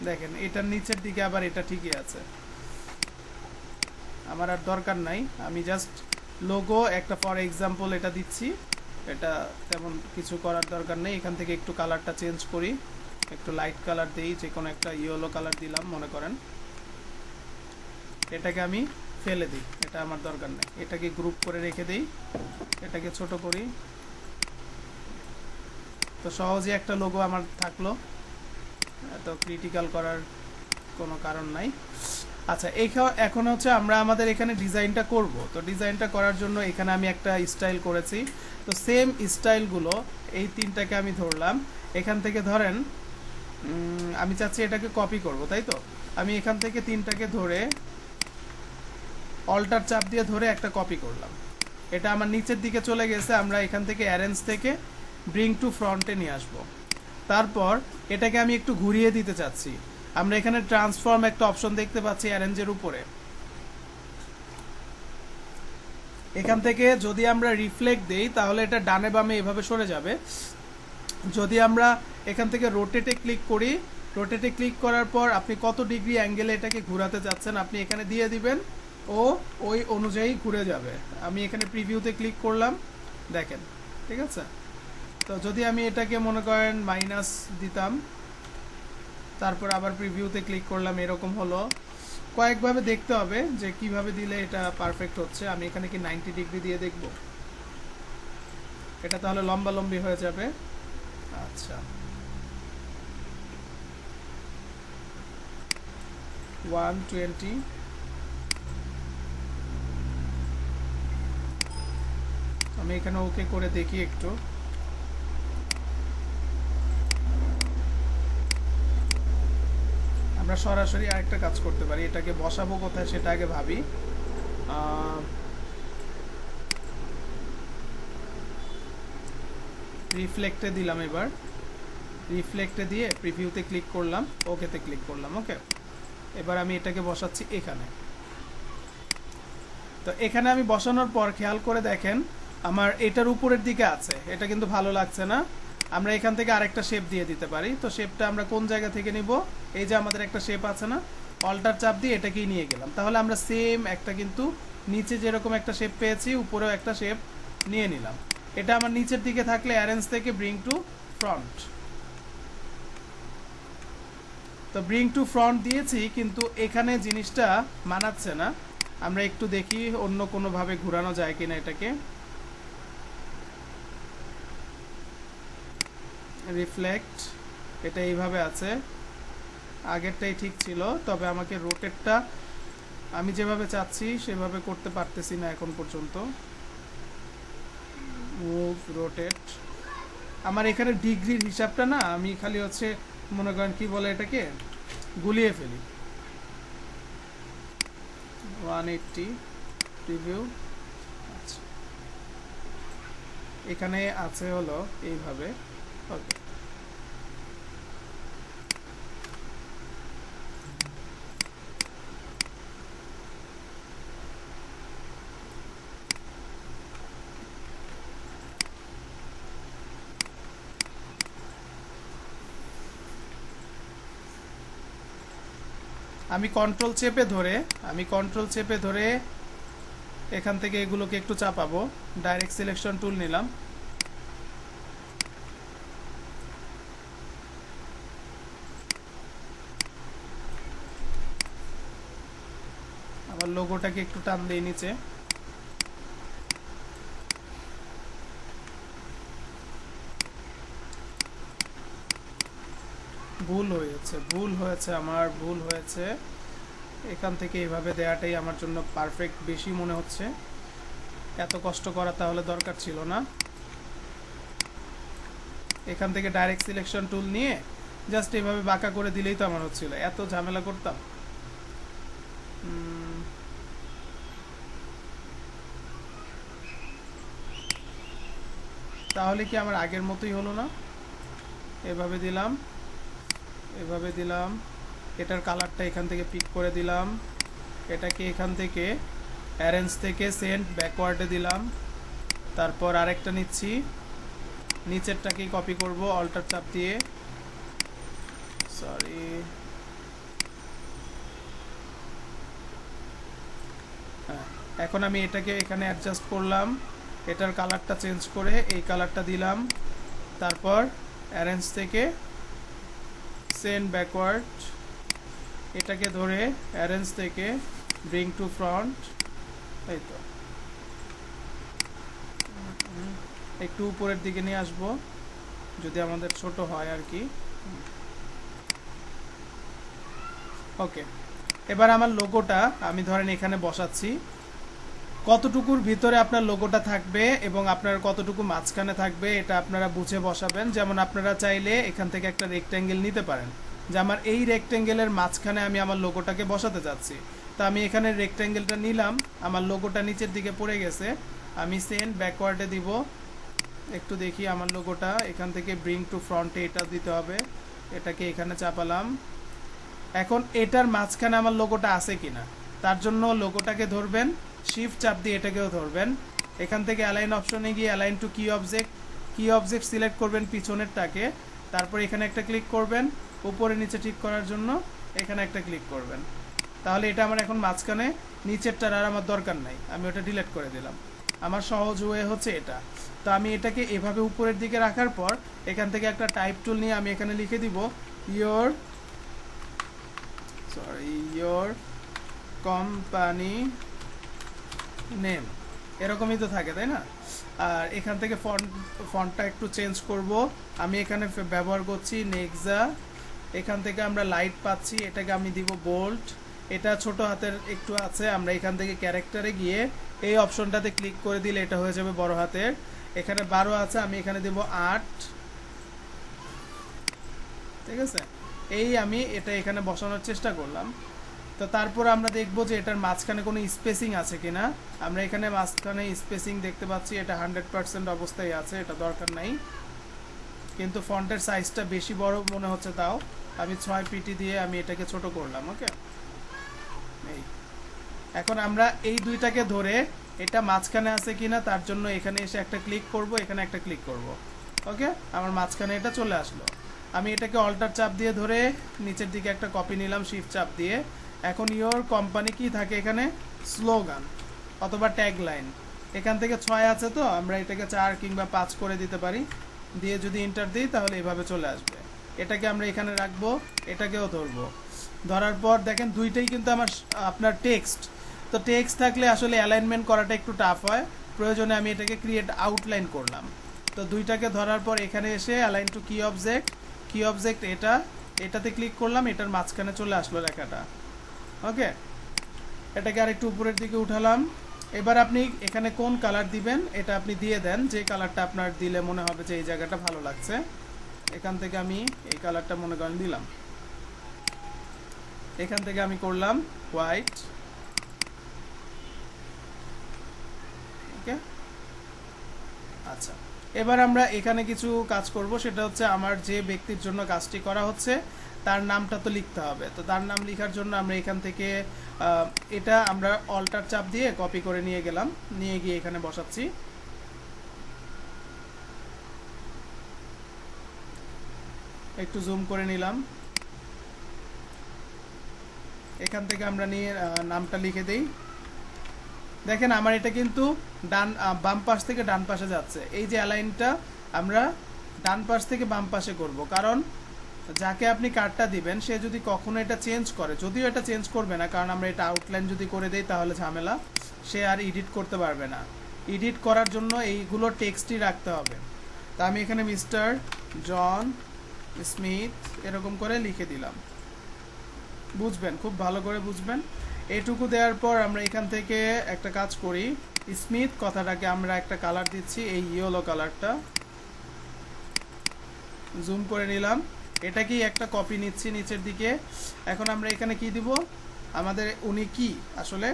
দেখেন এটার নিচের দিকে আবার এটা ঠিকই আছে, আমার আর দরকার নাই। আমি জাস্ট লোগো একটা ফর এক্সাম্পল এটা দিচ্ছি, এটা তেমন কিছু করার দরকার নেই। এখান থেকে একটু কালারটা চেঞ্জ করি, একটু লাইট কালার দিই, যে কোনো একটা ইয়েলো কালার দিলাম মনে করেন। এটাকে আমি ফেলে দিই, এটা আমার দরকার নেই। এটাকে গ্রুপ করে রেখে দিই, এটাকে ছোট করি। তো সহজে একটা লোগো আমার থাকলো, এত ক্রিটিক্যাল করার কোনো কারণ নাই। আচ্ছা, এখন হচ্ছে আমরা আমাদের এখানে ডিজাইনটা করব। তো ডিজাইনটা করার জন্য এখানে আমি একটা স্টাইল করেছি। তো সেম স্টাইলগুলো এই তিনটাকে আমি ধরলাম। এখান থেকে ধরেন আমি চাচ্ছি এটাকে কপি করব, তাই তো আমি এখান থেকে তিনটাকে ধরে অল্টার চাপ দিয়ে ধরে একটা কপি করলাম। এটা আমার নিচের দিকে চলে গেছে। আমরা এখান থেকে অ্যারেঞ্জ থেকে ব্রিং টু ফ্রন্টে নিয়ে আসবো। তারপর এটাকে আমি একটু ঘুরিয়ে দিতে চাচ্ছি। আমরা এখানে ট্রান্সফর্ম একটা অপশন দেখতে পাচ্ছি অ্যারেঞ্জের উপরে। এখান থেকে যদি আমরা রিফ্লেক্ট দেই তাহলে এটা ডানে বামে এভাবে সরে যাবে। যদি আমরা এখান থেকে রোটেটে ক্লিক করি, রোটেটে ক্লিক করার পর আপনি কত ডিগ্রি অ্যাঙ্গেলে এটাকে ঘোরাতে চাচ্ছেন আপনি এখানে দিয়ে দিবেন, ও ওই অনুযায়ী ঘুরে যাবে। আমি এখানে প্রিভিউতে ক্লিক করলাম, দেখেন, ঠিক আছে। তো যদি আমি এটাকে মনে করেন মাইনাস দিতাম, তারপর আবার প্রিভিউতে ক্লিক করলাম, এরকম হলো। কয়েকভাবে দেখতে হবে যে কিভাবে দিলে এটা পারফেক্ট হচ্ছে। আমি এখানে কি 90 ডিগ্রি দিয়ে দেখব, এটা তাহলে লম্বা লম্বি হয়ে যাবে। আচ্ছা, 120, আমি এখানে ওকে করে দেখি একটু। আমরা সরাসরি আরেকটা কাজ করতে পারি, এটাকে বসাবো কোথায় সেটা আগে ভাবি। রিফ্লেক্টে দিলাম, এবার রিফ্লেক্টে দিয়ে প্রিভিউতে ক্লিক করলাম, ওকেতে ক্লিক করলাম। ওকে, এবার আমি এটাকে বসাচ্ছি এখানে। তো এখানে আমি বসানোর পর খেয়াল করে দেখেন আমার এটার উপরের দিকে আছে, এটা কিন্তু ভালো লাগছে না। আমরা এখান থেকে আরেকটা শেপ দিয়ে দিতে পারি। তো শেপটা আমরা কোন জায়গা থেকে নিব, এই যে আমাদের একটা শেপ আছে না, অল্টার চাপ দিয়ে এটাকেই নিয়ে গেলাম। তাহলে আমরা সেম একটা কিন্তু নিচে যেরকম একটা শেপ পেয়েছি উপরেও একটা শেপ নিয়ে নিলাম। এটা আমার নিচের দিকে থাকলে অ্যারেঞ্জ থেকে ব্রিং টু ফ্রন্ট। তো ব্রিং টু ফ্রন্ট দিয়েছি, কিন্তু এখানে জিনিসটা মানাচ্ছে না। আমরা একটু দেখি অন্য কোনোভাবে ঘোরানো যায় কিনা এটাকে। রিফ্লেক্ট, এটা এইভাবে আছে, আগেরটাই ঠিক ছিল, তবে আমাকে রোটেটটা আমি যেভাবে চাচ্ছি সেভাবে করতে পারতেছি না এখন পর্যন্ত। মুভ, রোটেট, আমার এখানে ডিগ্রির হিসাবটা না আমি খালি হচ্ছে মনে করেন কি বলে এটাকে গুলিয়ে ফেলি। 180 প্রিভিউ। আচ্ছা, এখানে আছে হলো এইভাবে। ওকে, আমি কন্ট্রোল চেপে ধরে এখান থেকে এগুলোকে একটু চাপাবো। ডাইরেক্ট সিলেকশন টুল নিলাম, আবার লোগোটাকে একটু টান দিয়ে নিচে। ভুল হয়েছে এখান থেকে এইভাবে দেওয়াটাই আমার জন্য পারফেক্ট বেশি মনে হচ্ছে। এত কষ্ট করা তাহলে দরকার ছিল না। এখান থেকে ডাইরেক্ট সিলেকশন টুল নিয়ে জাস্ট এইভাবে বাঁকা করে দিলেই তো আমার হচ্ছিল, এত ঝামেলা করতাম। তাহলে কি আমার আগের মতোই হলো না? এভাবে দিলাম, এটার কালারটা এখান থেকে পিক করে দিলাম, এটাকে এখান থেকে অ্যারেঞ্জ থেকে সেন্ড ব্যাকওয়ার্ডে দিলাম, তারপর আরেকটা নিচ্ছি, নিচেরটাকেই কপি করব অল্টার চাপ দিয়ে। সরি, হ্যাঁ, এখন আমি এটাকে এখানে অ্যাডজাস্ট করলাম, এটার কালারটা চেঞ্জ করে এই কালারটা দিলাম, তারপর অ্যারেঞ্জ থেকে সেন্ড ব্যাকওয়ার্ড, এটাকে ধরে অ্যারেঞ্জ থেকে ব্রিং টু ফ্রন্ট। এই তো একটু উপরের দিকে নিয়ে আসবো যদি আমাদের ছোট হয় আর কি। ওকে, এবার আমার লোগোটা আমি ধরেন এখানে বসাচ্ছি। কতটুকুর ভিতরে আপনার লোগোটা থাকবে এবং আপনার কতটুকু মাঝখানে থাকবে এটা আপনারা বুঝে বসাবেন। যেমন আপনারা চাইলে এখান থেকে একটা রেক্ট্যাঙ্গেল নিতে পারেন, যে আমার এই রেক্ট্যাঙ্গেলের মাঝখানে আমি আমার লোগোটাকে বসাতে চাচ্ছি। তো আমি এখানে রেক্ট্যাঙ্গেলটা নিলাম, আমার লোগোটা নিচের দিকে পড়ে গেছে, আমি সেন্ড ব্যাকওয়ার্ডে দিব, একটু দেখি আমার লোগোটা এখান থেকে ব্রিং টু ফ্রন্টে এটা দিতে হবে, এটাকে এখানে চাপালাম। এখন এটার মাঝখানে আমার লোগোটা আছে কিনা তার জন্য লোগোটাকে ধরবেন, শিফট চাপ দিয়ে এটাকেও ধরবেন। এখান থেকে অ্যালাইন অপশনে গিয়ে অ্যালাইন টু কি অবজেক্ট সিলেক্ট করবেন পিছনেরটাকে, তারপর এখানে একটা ক্লিক করবেন, উপরে নিচে ঠিক করার জন্য এখানে একটা ক্লিক করবেন। তাহলে এটা আমার এখন মাঝখানে, নিচেরটার আর আমার দরকার নাই, আমি ওটা ডিলিট করে দিলাম। আমার সহজ ওয়ে হচ্ছে এটা। তো আমি এটাকে এভাবে উপরের দিকে রাখার পর এখান থেকে একটা টাইপ টুল নিয়ে আমি এখানে লিখে দিব ইয়োর কোম্পানি নেম, এরকমই তো থাকে তাই না। আর এখান থেকে ফন্টটা একটু চেঞ্জ করব, আমি এখানে ব্যবহার করছি নেক্সা। এখান থেকে আমরা লাইট পাচ্ছি, এটাকে আমি দিব বোল্ড। এটা ছোট হাতের একটু আছে, আমরা এখান থেকে ক্যারেক্টারে গিয়ে এই অপশনটাতে ক্লিক করে দিলে এটা হয়ে যাবে বড় হাতের। এখানে 12 আছে, আমি এখানে দেব 8, ঠিক আছে। এই আমি এটা এখানে বসানোর চেষ্টা করলাম। তো তারপর আমরা দেখব যে এটার মাঝখানে কোনো স্পেসিং আছে কিনা। আমরা এখানে মাঝখানে স্পেসিং দেখতে পাচ্ছি, এটা 100% অবস্থায় আছে, এটা দরকার নাই। কিন্তু ফন্টের সাইজটা বেশি বড় মনে হচ্ছে, তাও আমি 6 পিটি দিয়ে আমি এটাকে ছোট করলাম। ওকে, এই এখন আমরা এই দুইটাকে ধরে এটা মাঝখানে আছে কিনা তার জন্য এখানে এসে একটা ক্লিক করব, এখানে একটা ক্লিক করব। ওকে, আমার মাঝখানে এটা চলে আসলো। আমি এটাকে অল্টার চাপ দিয়ে ধরে নিচের দিকে একটা কপি নিলাম শিফট চাপ দিয়ে। এখন ইয়োর কোম্পানি কি থাকে এখানে, স্লোগান অথবা ট্যাগ লাইন। এখান থেকে 6 আছে, তো আমরা এটাকে 4 কিংবা 5 করে দিতে পারি, দিয়ে যদি এন্টার দিই তাহলে এভাবে চলে আসবে। এটাকে আমরা এখানে রাখবো, এটাকেও ধরবো। ধরার পর দেখেন দুইটাই কিন্তু আপনার টেক্সট। তো টেক্সট থাকলে আসলে অ্যালাইনমেন্ট করাটা একটু টাফ হয়, প্রয়োজনে আমি এটাকে ক্রিয়েট আউটলাইন করলাম। তো দুইটাকে ধরার পর এখানে এসে অ্যালাইন টু কি অবজেক্ট এটাতে ক্লিক করলাম, এটার মাঝখানে চলে আসলো লেখাটা। ওকে, এটাকে আর একটু উপরের দিকে উঠালাম। এবার আপনি এখানে কোন কালার দিবেন এটা আপনি দিয়ে দেন, যে কালারটা আপনার দিলে মনে হবে যে এই জায়গাটা ভালো লাগছে। এখান থেকে আমি এই কালারটা মনে করেন দিলাম, এখান থেকে আমি করলাম হোয়াইট। ওকে, আচ্ছা, এবার আমরা এখানে কিছু কাজ করব, সেটা হচ্ছে আমার যে ব্যক্তির জন্য কাজটি করা হচ্ছে তার নামটা তো লিখতে হবে। তো তার নাম লেখার জন্য আমরা এখান থেকে এটা আমরা অল্টার চাপ দিয়ে কপি করে নিয়ে গেলাম, নিয়ে গিয়ে এখানে বসাচ্ছি। একটু জুম করে নিলাম, এখান থেকে আমরা নিয়ে নামটা লিখে দেই। দেখেন আমার এটা কিন্তু বাম পাশ থেকে ডান পাশে যাচ্ছে। এই যে অ্যালাইনটা আমরা ডান পাশ থেকে বাম পাশে করব, কারণ যাকে আপনি কার্ডটা দিবেন সে যদি কখনো এটা চেঞ্জ করে, যদিও এটা চেঞ্জ করবে না, কারণ আমরা এটা আউটলাইন যদি করে দেই তাহলে ঝামেলা, সে আর এডিট করতে পারবে না। এডিট করার জন্য এইগুলো টেক্সটই রাখতে হবে। তা আমি এখানে মিস্টার জন স্মিথ এরকম করে লিখে দিলাম, বুঝবেন, খুব ভালো করে বুঝবেন। এটুকু দেওয়ার পর আমরা এখান থেকে একটা কাজ করি, স্মিথ কথাটাকে আমরা একটা কালার দিচ্ছি, এই ইয়েলো কালারটা জুম করে নিলাম। এটাকেই একটা কপি নিচ্ছি নিচের দিকে। এখন আমরা এখানে কি দিব, আমাদের উনি কি আসলে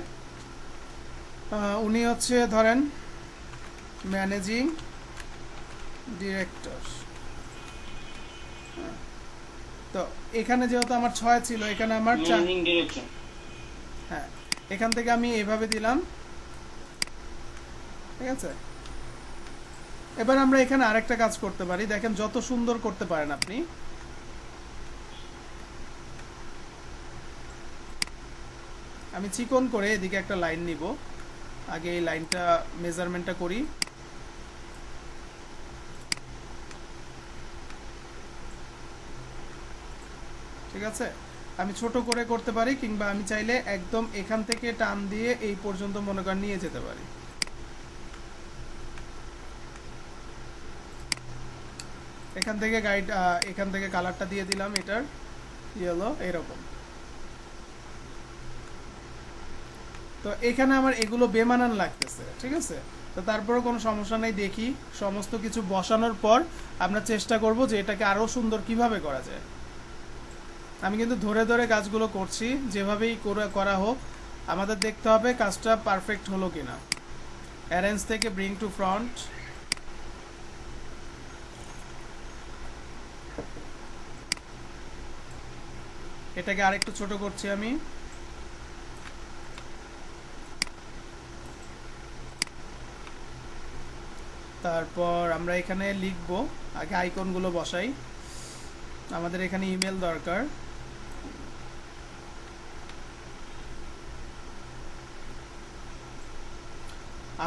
উনি হচ্ছে ধরেন ম্যানেজিং ডিরেক্টর। তো এখানে যেহেতু আমার 6 ছিল, এখানে আমার 4, হ্যাঁ, এখান থেকে আমি এভাবে দিলাম, ঠিক আছে। এবার আমরা এখানে আরেকটা কাজ করতে পারি, দেখেন যত সুন্দর করতে পারেন আপনি। আমি চিকন করে এদিকে একটা লাইন নিব, আগে এই লাইনটা মেজারমেন্টটা করি। ঠিক আছে, আমি ছোট করে করতে পারি, কিংবা আমি চাইলে একদম এখান থেকে টান দিয়ে এই পর্যন্ত মনে করেন নিয়ে যেতে পারি। এখান থেকে এখান থেকে কালারটা দিয়ে দিলাম, এটার ইয়েলো এরকম। তো এখানে আমার এগুলো বেমানান লাগতেছে, ঠিক আছে। তো তারপরেও কোনো সমস্যা নেই, দেখি সমস্ত কিছু বসানোর পর আমরা চেষ্টা করব যে এটাকে আরো সুন্দর কিভাবে করা যায়। আমি কিন্তু ধরে ধরে কাজগুলো করছি, যেভাবেই করা হোক আমাদের দেখতে হবে কাজটা পারফেক্ট হলো কিনা। অ্যারেঞ্জ থেকে ব্রিং টু ফ্রন্ট, এটাকে আরেকটু ছোট করছি আমি। তারপর আমরা এখানে লিখব, আগে আইকনগুলো বসাই। আমাদের এখানে ইমেল দরকার।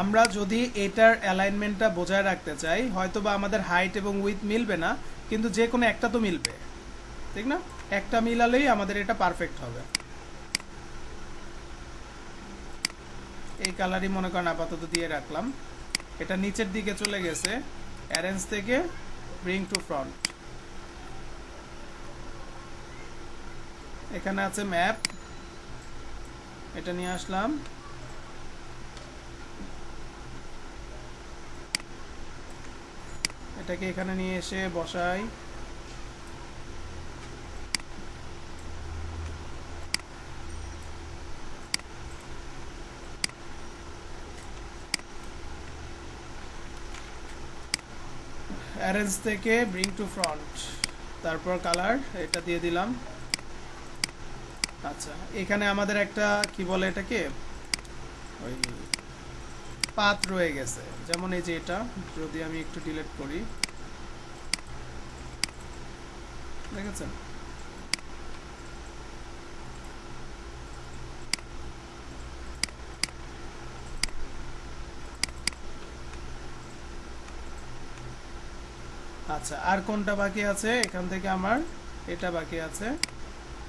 আমরা যদি এটার অ্যালাইনমেন্টটা বজায় রাখতে চাই, হয়তোবা আমাদের হাইট এবং উইথ মিলবে না, কিন্তু যে কোনো একটা তো মিলবে, ঠিক না? একটা মিলালেই আমাদের এটা পারফেক্ট হবে। এই কালারই মনে করেন আপাতত দিয়ে রাখলাম। এটা নিচের দিকে চলে গেছে, অ্যারেঞ্জ থেকে ব্রিং টু ফ্রন্ট। এখানে আছে ম্যাপ, এটা নিয়ে আসলাম। এটাকে এখানে নিয়ে এসে বসাই। অ্যারেঞ্জ থেকে ব্রিং টু ফ্রন্ট, তারপর কালার এটা দিয়ে দিলাম। আচ্ছা, এখানে আমাদের একটা কি বলে এটাকে, ওই পাথ রয়ে গেছে, যেমন এই যে এটা যদি আমি একটু ডিলিট করি, দেখেছেন? আচ্ছা, আর কোনটা বাকি আছে? এখান থেকে আমার এটা বাকি আছে।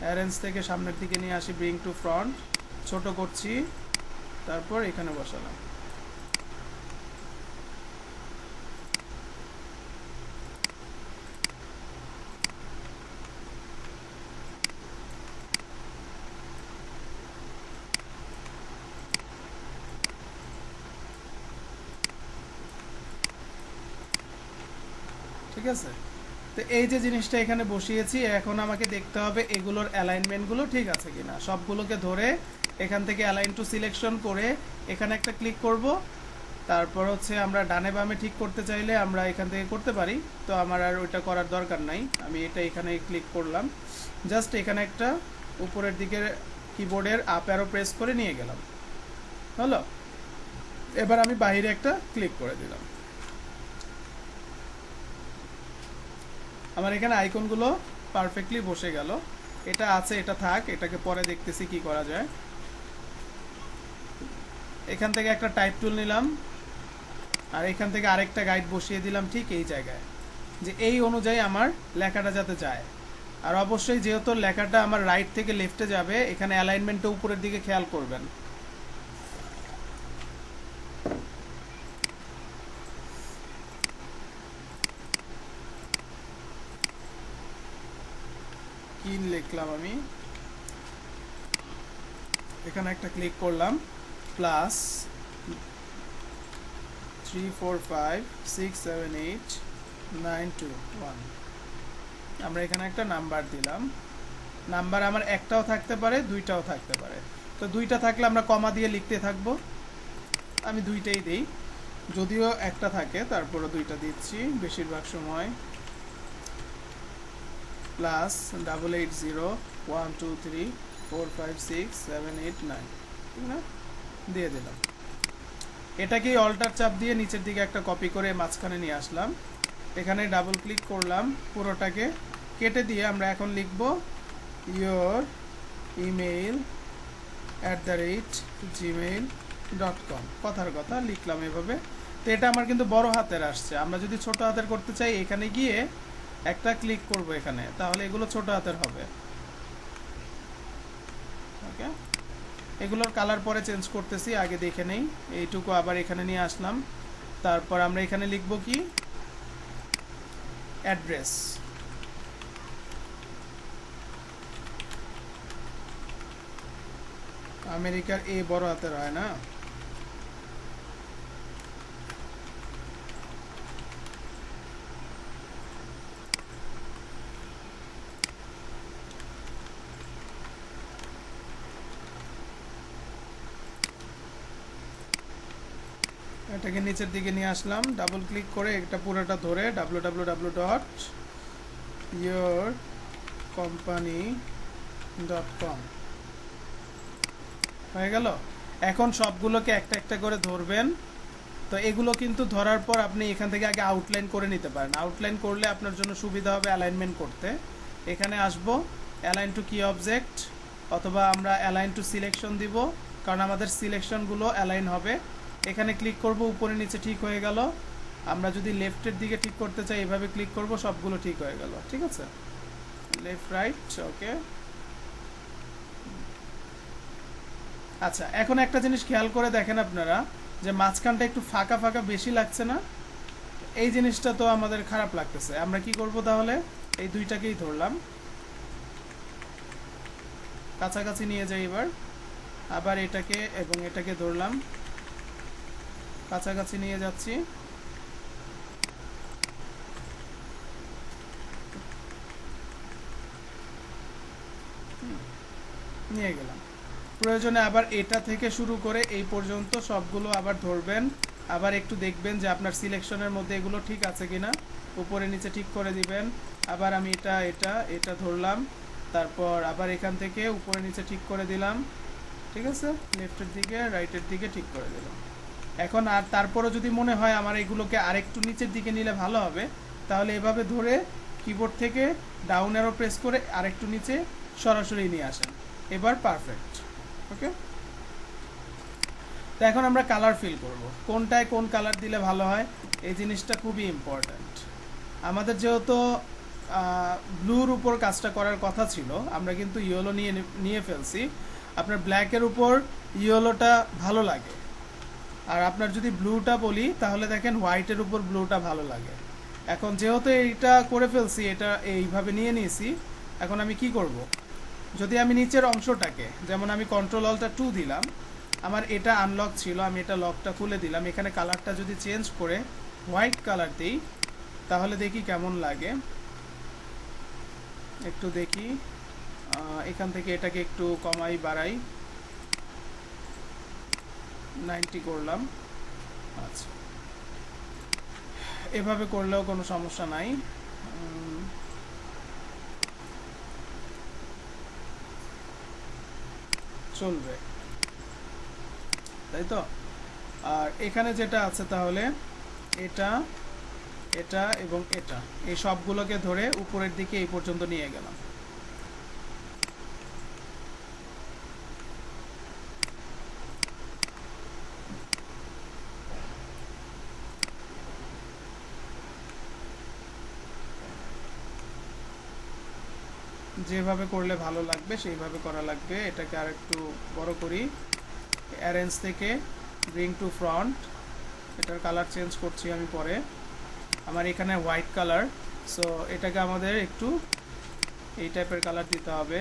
অ্যারেঞ্জ থেকে সামনের দিকে নিয়ে আসি, ব্রিং টু ফ্রন্ট, ছোট করছি, তারপর এখানে বসালাম। ঠিক আছে? তো এই যে জিনিসটা এখানে বসিয়েছি, এখন আমাকে দেখতে হবে এগুলোর অ্যালাইনমেন্টগুলো ঠিক আছে কিনা। সবগুলোকে ধরে এখান থেকে অ্যালাইন টু সিলেকশন করে এখানে একটা ক্লিক করব। তারপর হচ্ছে আমরা ডানে বামে ঠিক করতে চাইলে আমরা এখান থেকে করতে পারি, তো আমার আর ওইটা করার দরকার নাই। আমি এটা এখানে ক্লিক করলাম, জাস্ট এখানে একটা উপরের দিকে কিবোর্ডের আপ অ্যারো প্রেস করে নিয়ে গেলাম, হলো। এবার আমি বাইরে একটা ক্লিক করে দিলাম। আমার এখানে আইকনগুলো পারফেক্টলি বসে গেল। এটা আছে, এটা থাক, এটাকে পরে দেখতেছি কি করা যায়। এখান থেকে একটা টাইপ টুল নিলাম, আর এখান থেকে আরেকটা গাইড বসিয়ে দিলাম ঠিক এই জায়গায়, যে এই অনুযায়ী আমার লেখাটা যাতে যায়। আর অবশ্যই যেহেতু লেখাটা আমার রাইট থেকে লেফটে যাবে, এখানে অ্যালাইনমেন্টটা উপরের দিকে খেয়াল করবেন। কি লিখলাম আমি, এখানে একটা ক্লিক করলাম, প্লাস 3 4 5 6 7 8 9 2 1। আমরা এখানে একটা নাম্বার দিলাম। নাম্বার আমার একটাও থাকতে পারে, দুইটাও থাকতে পারে। তো দুইটা থাকলে আমরা কমা দিয়ে লিখতে থাকবো। আমি দুইটাই দিই, যদিও একটা থাকে তারপরে দুইটা দিচ্ছি বেশিরভাগ সময়। প্লাস 880 1 2 3 4 5 6 7 8 9, ঠিক না? দিয়ে দিলাম। এটাকে অল্টার চাপ দিয়ে নিচের দিকে একটা কপি করে মাঝখানে নিয়ে আসলাম। এখানে ডাবল ক্লিক করলাম, পুরোটাকে কেটে দিয়ে আমরা এখন লিখব your email @gmail.com। কথার কথা লিখলাম এভাবে। তো এটা আমার কিন্তু বড় হাতের আসছে। আমরা যদি ছোট হাতের করতে চাই, এখানে গিয়ে একটা ক্লিক করব এখানে, তাহলে এগুলো ছোট হাতের হবে। ওকে, এগুলোর কালার পরে চেঞ্জ করতেছি, আগে দেখে নেই। এইটুকু আবার এখানে নিয়ে আসলাম। তারপর আমরা এখানে লিখব কি, অ্যাড্রেস। আমেরিকার এ বড় হাতের হয় না। এটাকে নিচের দিকে নিয়ে আসলাম, ডাবল ক্লিক করে এটা পুরোটা ধরে www. your company .com হয়ে গেল। এখন সবগুলোকে একটা একটা করে ধরবেন। তো এগুলো কিন্তু ধরার পর আপনি এখান থেকে আগে আউটলাইন করে নিতে পারেন। আউটলাইন করলে আপনার জন্য সুবিধা হবে অ্যালাইনমেন্ট করতে। এখানে আসব, অ্যালাইন টু কি অবজেক্ট, অথবা আমরা অ্যালাইন টু সিলেকশন দিব, কারণ আমাদের সিলেকশনগুলো অ্যালাইন হবে। এখানে ক্লিক করব, উপরে নিচে ঠিক হয়ে গেল। আমরা যদি লেফটের দিকে ঠিক করতে চাই এভাবে ক্লিক করব, সবগুলো ঠিক হয়ে গেল। ঠিক আছে, লেফট রাইট, ওকে। আচ্ছা, এখন একটা জিনিস খেয়াল করে দেখেন আপনারা, যে মাঝখানটা একটু ফাঁকা ফাঁকা বেশি লাগছে না? এই জিনিসটা তো আমাদের খারাপ লাগতেছে। আমরা কি করব তাহলে, এই দুইটাকেই ধরলাম, কাছাকাছি নিয়ে যাই এবার। আবার এটাকে এবং এটাকে ধরলাম, কাছাকাছি নিয়ে যাচ্ছি। নিয়ে গেলাম। প্রয়োজনে আবার এটা থেকে শুরু করে এই পর্যন্ত সবগুলো আবার ধরবেন। আবার একটু দেখবেন যে আপনার সিলেকশনের মধ্যে এগুলো ঠিক আছে কিনা, উপরে নিচে ঠিক করে দিবেন। আবার আমি এটা এটা এটা ধরলাম, তারপর আবার এখান থেকে উপরে নিচে ঠিক করে দিলাম। ঠিক আছে, লেফটের দিকে রাইটের দিকে ঠিক করে দিলাম। এখন আর তারপরও যদি মনে হয় আমার এগুলোকে আরেকটু নিচের দিকে নিলে ভালো হবে, তাহলে এভাবে ধরে কিবোর্ড থেকে ডাউন অ্যারো প্রেস করে আরেকটু নিচে সরাসরি নিয়ে আসেন। এবার পারফেক্ট, ওকে। তো এখন আমরা কালার ফিল করব, কোনটায় কোন কালার দিলে ভালো হয়, এই জিনিসটা খুবই ইম্পর্ট্যান্ট। আমাদের যেহেতু ব্লুর উপর কাজটা করার কথা ছিল, আমরা কিন্তু ইয়েলো নিয়ে ফেলছি। আপনার ব্ল্যাকের উপর ইয়েলোটা ভালো লাগে, আর আপনার যদি ব্লুটা বলি তাহলে দেখেন হোয়াইটের উপর ব্লুটা ভালো লাগে। এখন যেহেতু এইটা করে ফেলছি, এটা এইভাবে নিয়ে নিয়েছি, এখন আমি কি করব, যদি আমি নিচের অংশটাকে, যেমন আমি কন্ট্রোল অল্টার 2 দিলাম, আমার এটা আনলক ছিল, আমি এটা লকটা খুলে দিলাম, এখানে কালারটা যদি চেঞ্জ করে হোয়াইট কালার দিই তাহলে দেখি কেমন লাগে। একটু দেখি, এখান থেকে এটাকে একটু কমাই বাড়াই, 90 করলাম। আচ্ছা, এভাবে করলেও কোনো সমস্যা নাই, চলবে, তাই তো। আর এখানে যেটা আছে তাহলে এটা এটা এবং এটা, এই সবগুলোকে ধরে উপরের দিকে এই পর্যন্ত নিয়ে গেলাম। যেভাবে করলে ভালো লাগবে সেইভাবে করা লাগবে। এটাকে আর একটু বড় করি, অ্যারেঞ্জ থেকে ব্রিং টু ফ্রন্ট, এটার কালার চেঞ্জ করছি আমি পরে। আমার এখানে হোয়াইট কালার, সো এটাকে আমাদের একটু এই টাইপের কালার দিতে হবে।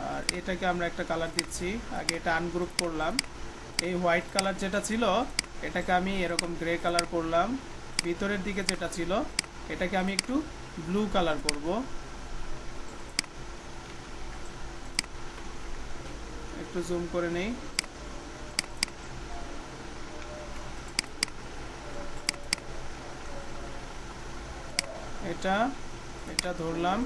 আর এটাকে আমরা একটা কালার দিচ্ছি, আগে এটা আনগ্রুপ করলাম। এই হোয়াইট কালার যেটা ছিল এটাকে আমি এরকম গ্রে কালার করলাম। ভিতরের দিকে যেটা ছিল এটাকে আমি একটু ব্লু কালার করব। একটু জুম করে নেই, এটা এটা ধরলাম,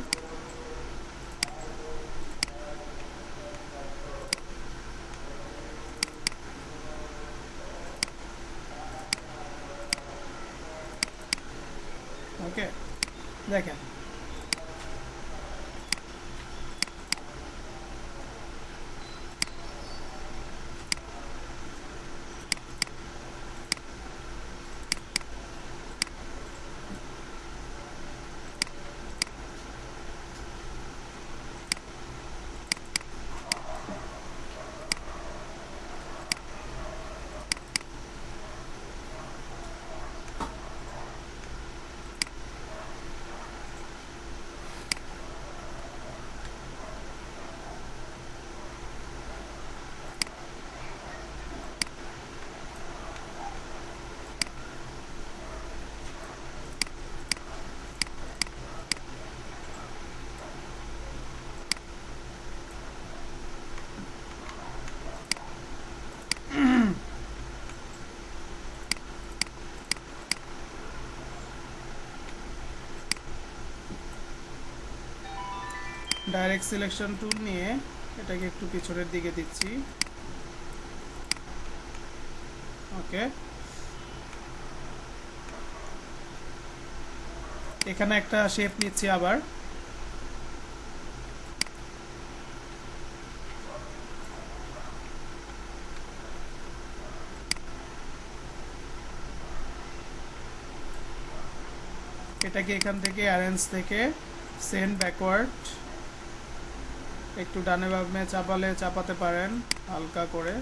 ওকে। দেখেন ডাইরেক্ট সিলেকশন টুল নিয়ে এটাকে একটু পিছনের দিকে দিচ্ছি। ওকে, এখানে একটা শেপ নিচ্ছি আবার। এটাকে এখান থেকে অ্যারেঞ্জ থেকে সেন্ড ব্যাকওয়ার্ড একটু ডানে বামে চাপালে চাপাতে পারেন হালকা করে।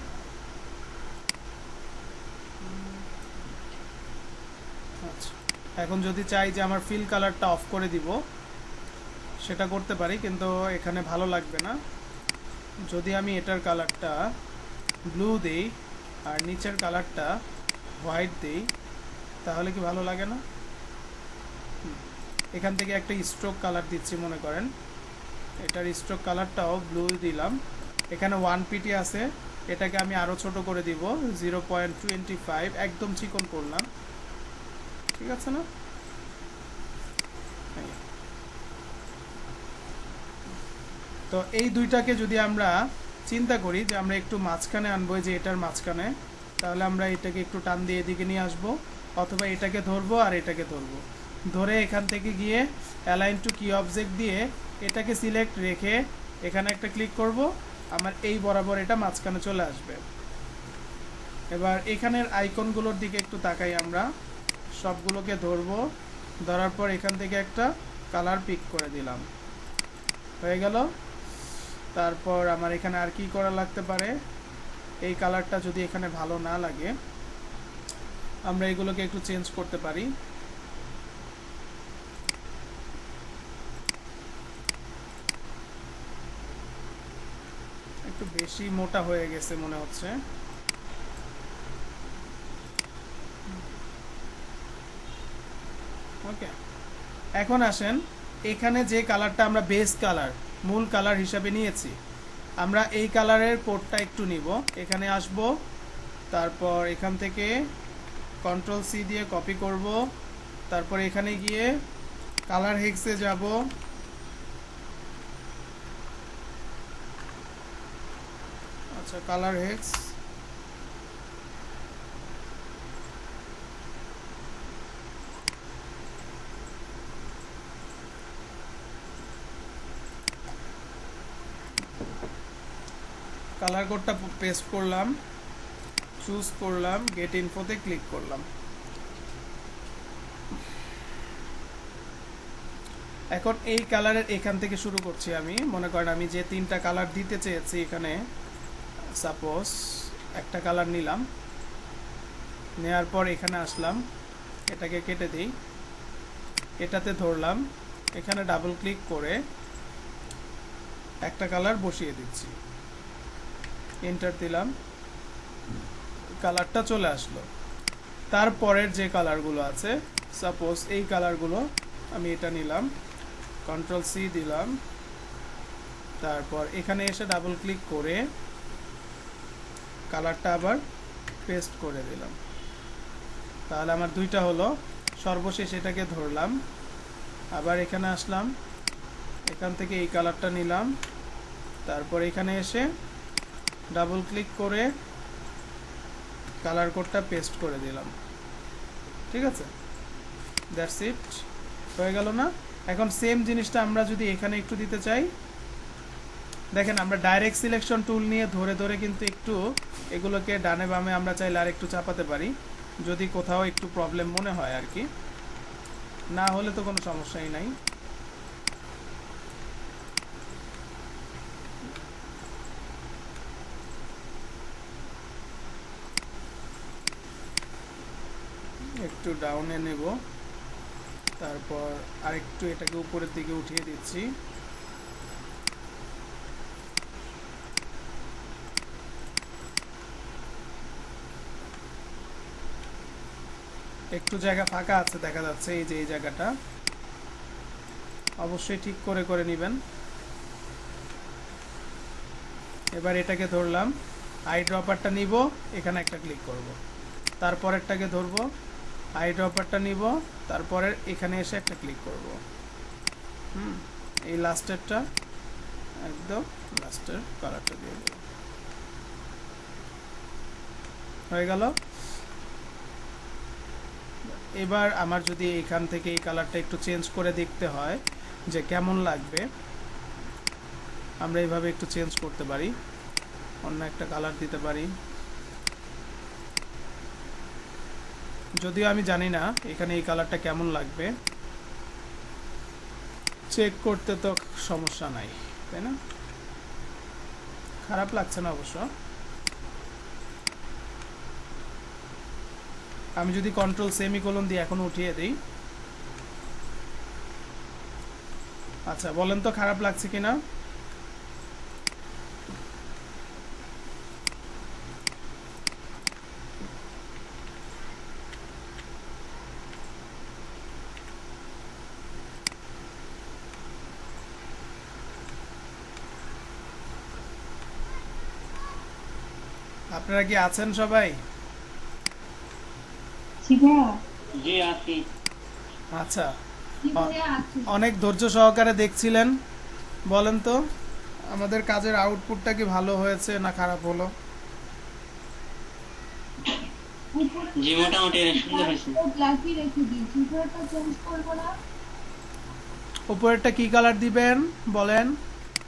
আচ্ছা, এখন যদি চাই যে আমার ফিল কালারটা অফ করে দিব সেটা করতে পারি, কিন্তু এখানে ভালো লাগবে না। যদি আমি এটার কালারটা ব্লু দিই আর নিচের কালারটা হোয়াইট দিই তাহলে কি ভালো লাগে না? এখান থেকে একটা স্ট্রোক কালার দিচ্ছি মনে করেন, এটার স্ট্রোক কালারটাও ব্লু দিলাম। এখানে 1 পিটি আছে, এটাকে আমি আরও ছোট করে দিব 0.25, একদম চিকন করলাম। ঠিক আছে না? তো এই দুইটাকে যদি আমরা চিন্তা করি যে আমরা একটু মাঝখানে আনবো, যে এটার মাঝখানে, তাহলে আমরা এটাকে একটু টান দিয়ে এদিকে নিয়ে আসবো, অথবা এটাকে ধরবো আর এটাকে ধরবো, ধরে এখান থেকে গিয়ে অ্যালাইন টু কি অবজেক্ট দিয়ে এটাকে সিলেক্ট রেখে এখানে একটা ক্লিক করব, আমার এই বরাবর এটা মাঝখানে চলে আসবে। এবার এখানের আইকনগুলোর দিকে একটু তাকাই, আমরা সবগুলোকে ধরবো, ধরার পর এখান থেকে একটা কালার পিক করে দিলাম, হয়ে গেল। তারপর আমার এখানে আর কি করা লাগতে পারে, এই কালারটা যদি এখানে ভালো না লাগে আমরা এগুলোকে একটু চেঞ্জ করতে পারি। একটু বেশি মোটা হয়ে গেছে মনে হচ্ছে। ওকে, এখন আসেন এখানে যে কালারটা আমরা বেস কালার, মূল কালার হিসাবে নিয়েছি, আমরা এই কালারের কোডটা একটু নিব, এখানে আসব, তারপর এখান থেকে কন্ট্রোল সি দিয়ে কপি করব, তারপর এখানে গিয়ে কালার হেক্সে যাব, আচ্ছা কালার হেক্স, কালার কোডটা পেস্ট করলাম, চুজ করলাম, গেট ইনফোতে ক্লিক করলাম। এখন এই কালারের এখান থেকে শুরু করছি আমি, মনে করেন আমি যে 3টা কালার দিতে চেয়েছি, এখানে সাপোজ একটা কালার নিলাম, নেওয়ার পর এখানে আসলাম, এটাকে কেটে দিই, এটাতে ধরলাম, এখানে ডাবল ক্লিক করে একটা কালার বসিয়ে দিচ্ছি, এন্টার দিলাম, কালারটা চলে আসলো। তারপরের যে কালারগুলো আছে, সাপোজ এই কালারগুলো আমি এটা নিলাম, কন্ট্রোল সি দিলাম, তারপর এখানে এসে ডাবল ক্লিক করে কালারটা আবার পেস্ট করে দিলাম, তাহলে আমার দুইটা হলো। সর্বশেষ এটাকে ধরলাম, আবার এখানে আসলাম, এখান থেকে এই কালারটা নিলাম, তারপর এখানে এসে ডাবল ক্লিক করে কালার কোডটা পেস্ট করে দিলাম। ঠিক আছে, দ্যাটস ইট, হয়ে গেল না? এখন সেম জিনিসটা আমরা যদি এখানে একটু দিতে চাই, দেখেন আমরা ডাইরেক্ট সিলেকশন টুল নিয়ে ধরে ধরে কিন্তু একটু এগুলোকে ডানে বামে আমরা চাইলে আর একটু চাপাতে পারি, যদি কোথাও একটু প্রবলেম মনে হয় আর কি, না হলে তো কোনো সমস্যাই নাই। একটু ডাউনে নেব, তারপর আরেকটু এটাকে উপরের দিকে উঠিয়ে দিচ্ছি, একটু জায়গা ফাঁকা আছে দেখা যাচ্ছে, এই যে এই জায়গাটা অবশ্যই ঠিক করে করে নেবেন। এবার এটাকে ধরলাম, আই ড্রপারটা নিব, এখানে একটা ক্লিক করব, তারপরেরটাকে ধরবো, আই ড্রপারটা নিব, তারপরে এখানে এসে একটা ক্লিক করব, এই লাস্টেরটা একদম লাস্টের কালারটা দিয়ে দেব, হয়ে গেল। এবার আমার যদি এখান থেকে এই কালারটা একটু চেঞ্জ করে দেখতে হয় যে কেমন লাগবে, আমরা এইভাবে একটু চেঞ্জ করতে পারি, অন্য একটা কালার দিতে পারি। যদিও আমি জানি না এখানে এই কালারটা কেমন লাগবে, চেক করতে তো সমস্যা নাই, তাই না? খারাপ লাগছে না অবশ্য। আমি যদি কন্ট্রোল সেমিকোলন দিয়ে এখন উঠিয়ে দিই, আচ্ছা বলেন তো খারাপ লাগছে কিনা। আপনারা কি আছেন সবাই? জি ভাইয়া। জি আছি। আচ্ছা, জি ভাইয়া আছি। অনেক ধৈর্য সহকারে দেখছিলেন। বলেন তো আমাদের কাজের আউটপুটটা কি ভালো হয়েছে না খারাপ হলো? জি মোটামুটি সুন্দর হয়েছে। ব্ল্যাকই রেখে দিয়েছি, উপরেরটা চেঞ্জ করবো না। উপরেরটা কি কালার দিবেন বলেন?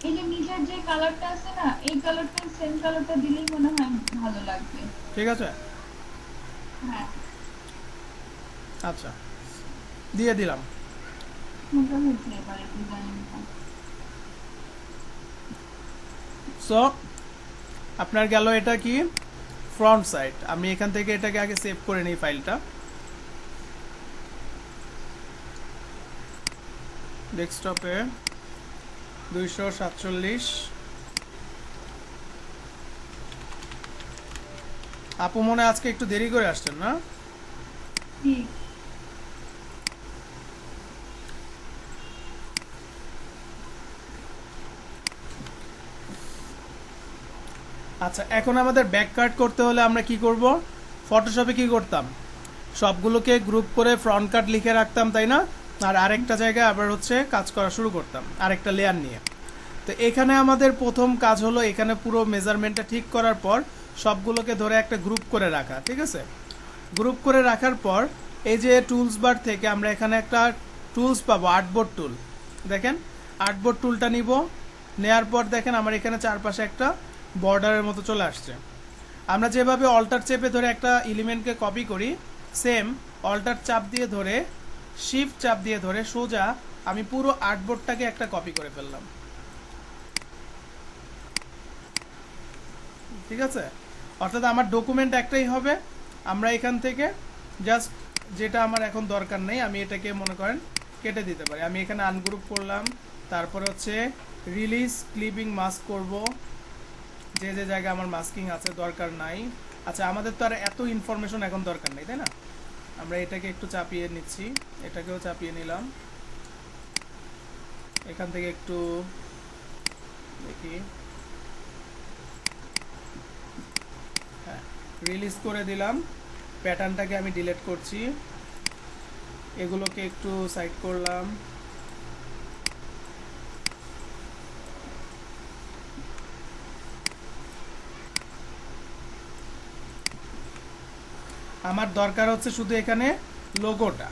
এই যে নিচের যে কালারটা আছে না, এই কালারটা সেম কালারটা দিলেই মনে হয় ভালো লাগবে। ঠিক আছে, হ্যাঁ, আচ্ছা দিয়ে দিলাম। সুন্দর হয়েছে এবারে ডিজাইনটা। সো আপনার গেল এটা কি ফ্রন্ট সাইড। আমি এখান থেকে এটাকে আগে সেভ করে নিই ফাইলটা ডেস্কটপে 247। আপু মনে হয় আজকে একটু দেরি করে আসছেন না? ঠিক। আচ্ছা এখন আমাদের ব্যাক কাট করতে হলে আমরা কি করব? ফটোশপে কি করতাম, সবগুলোকে গ্রুপ করে ফ্রন্ট কাট লিখে রাখতাম, তাই না? আর আরেকটা জায়গায় আবার হচ্ছে কাজ করা শুরু করতাম আরেকটা লেয়ার নিয়ে। তো এখানে আমাদের প্রথম কাজ হলো এখানে পুরো মেজারমেন্টটা ঠিক করার পর সবগুলোকে ধরে একটা গ্রুপ করে রাখা, ঠিক আছে? গ্রুপ করে রাখার পর এই যে টুলস বার থেকে আমরা এখানে একটা টুলস পাবো, আর্টবোর্ড টুল। দেখেন আর্টবোর্ড টুলটা নিব, নেয়ার পর দেখেন আমার এখানে চারপাশে একটা বর্ডারের মতো চলে আসছে। আমরা যেভাবে অল্টার চেপে ধরে একটা এলিমেন্টকে কপি করি, সেম অল্টার চাপ দিয়ে ধরে শিফট চাপ দিয়ে ধরে সোজা আমি পুরো আর্টবোর্ডটাকে একটা কপি করে ফেললাম, ঠিক আছে? অর্থাৎ আমার ডকুমেন্ট একটাই হবে। আমরা এখান থেকে জাস্ট যেটা আমার এখন দরকার নেই আমি এটাকে মনে করেন কেটে দিতে পারি। আমি এখানে আনগ্রুপ করলাম, তারপরে হচ্ছে রিলিজ ক্লিপিং মাস্ক করব, যে যে জায়গায় আমার মাস্কিং আছে দরকার নাই। আচ্ছা আমাদের তো আর এত ইনফরমেশন এখন দরকার নেই, তাই না? আমরা এটাকে একটু চাপিয়ে নিচ্ছি, এটাকেও চাপিয়ে নিলাম। এখান থেকে একটু দেখি, হ্যাঁ রিলিজ করে দিলাম। প্যাটার্নটাকে আমি ডিলিট করছি, এগুলোকে একটু সাইড করলাম। আমার দরকার হচ্ছে শুধু এখানে লোগোটা,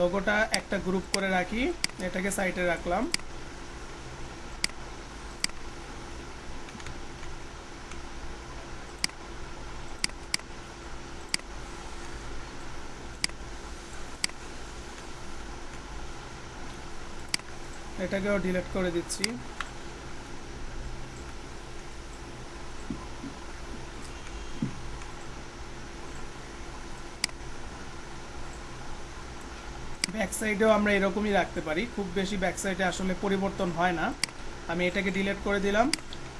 লোগোটা একটা গ্রুপ করে রাখি, এটাকে সাইডে রাখলাম। এটাকেও ডিলিট করে দিচ্ছি। ব্যাক সাইডেও আমরা এরকমই রাখতে পারি, খুব বেশি ব্যাক সাইডে আসলে পরিবর্তন হয় না। আমি এটাকে ডিলিট করে দিলাম।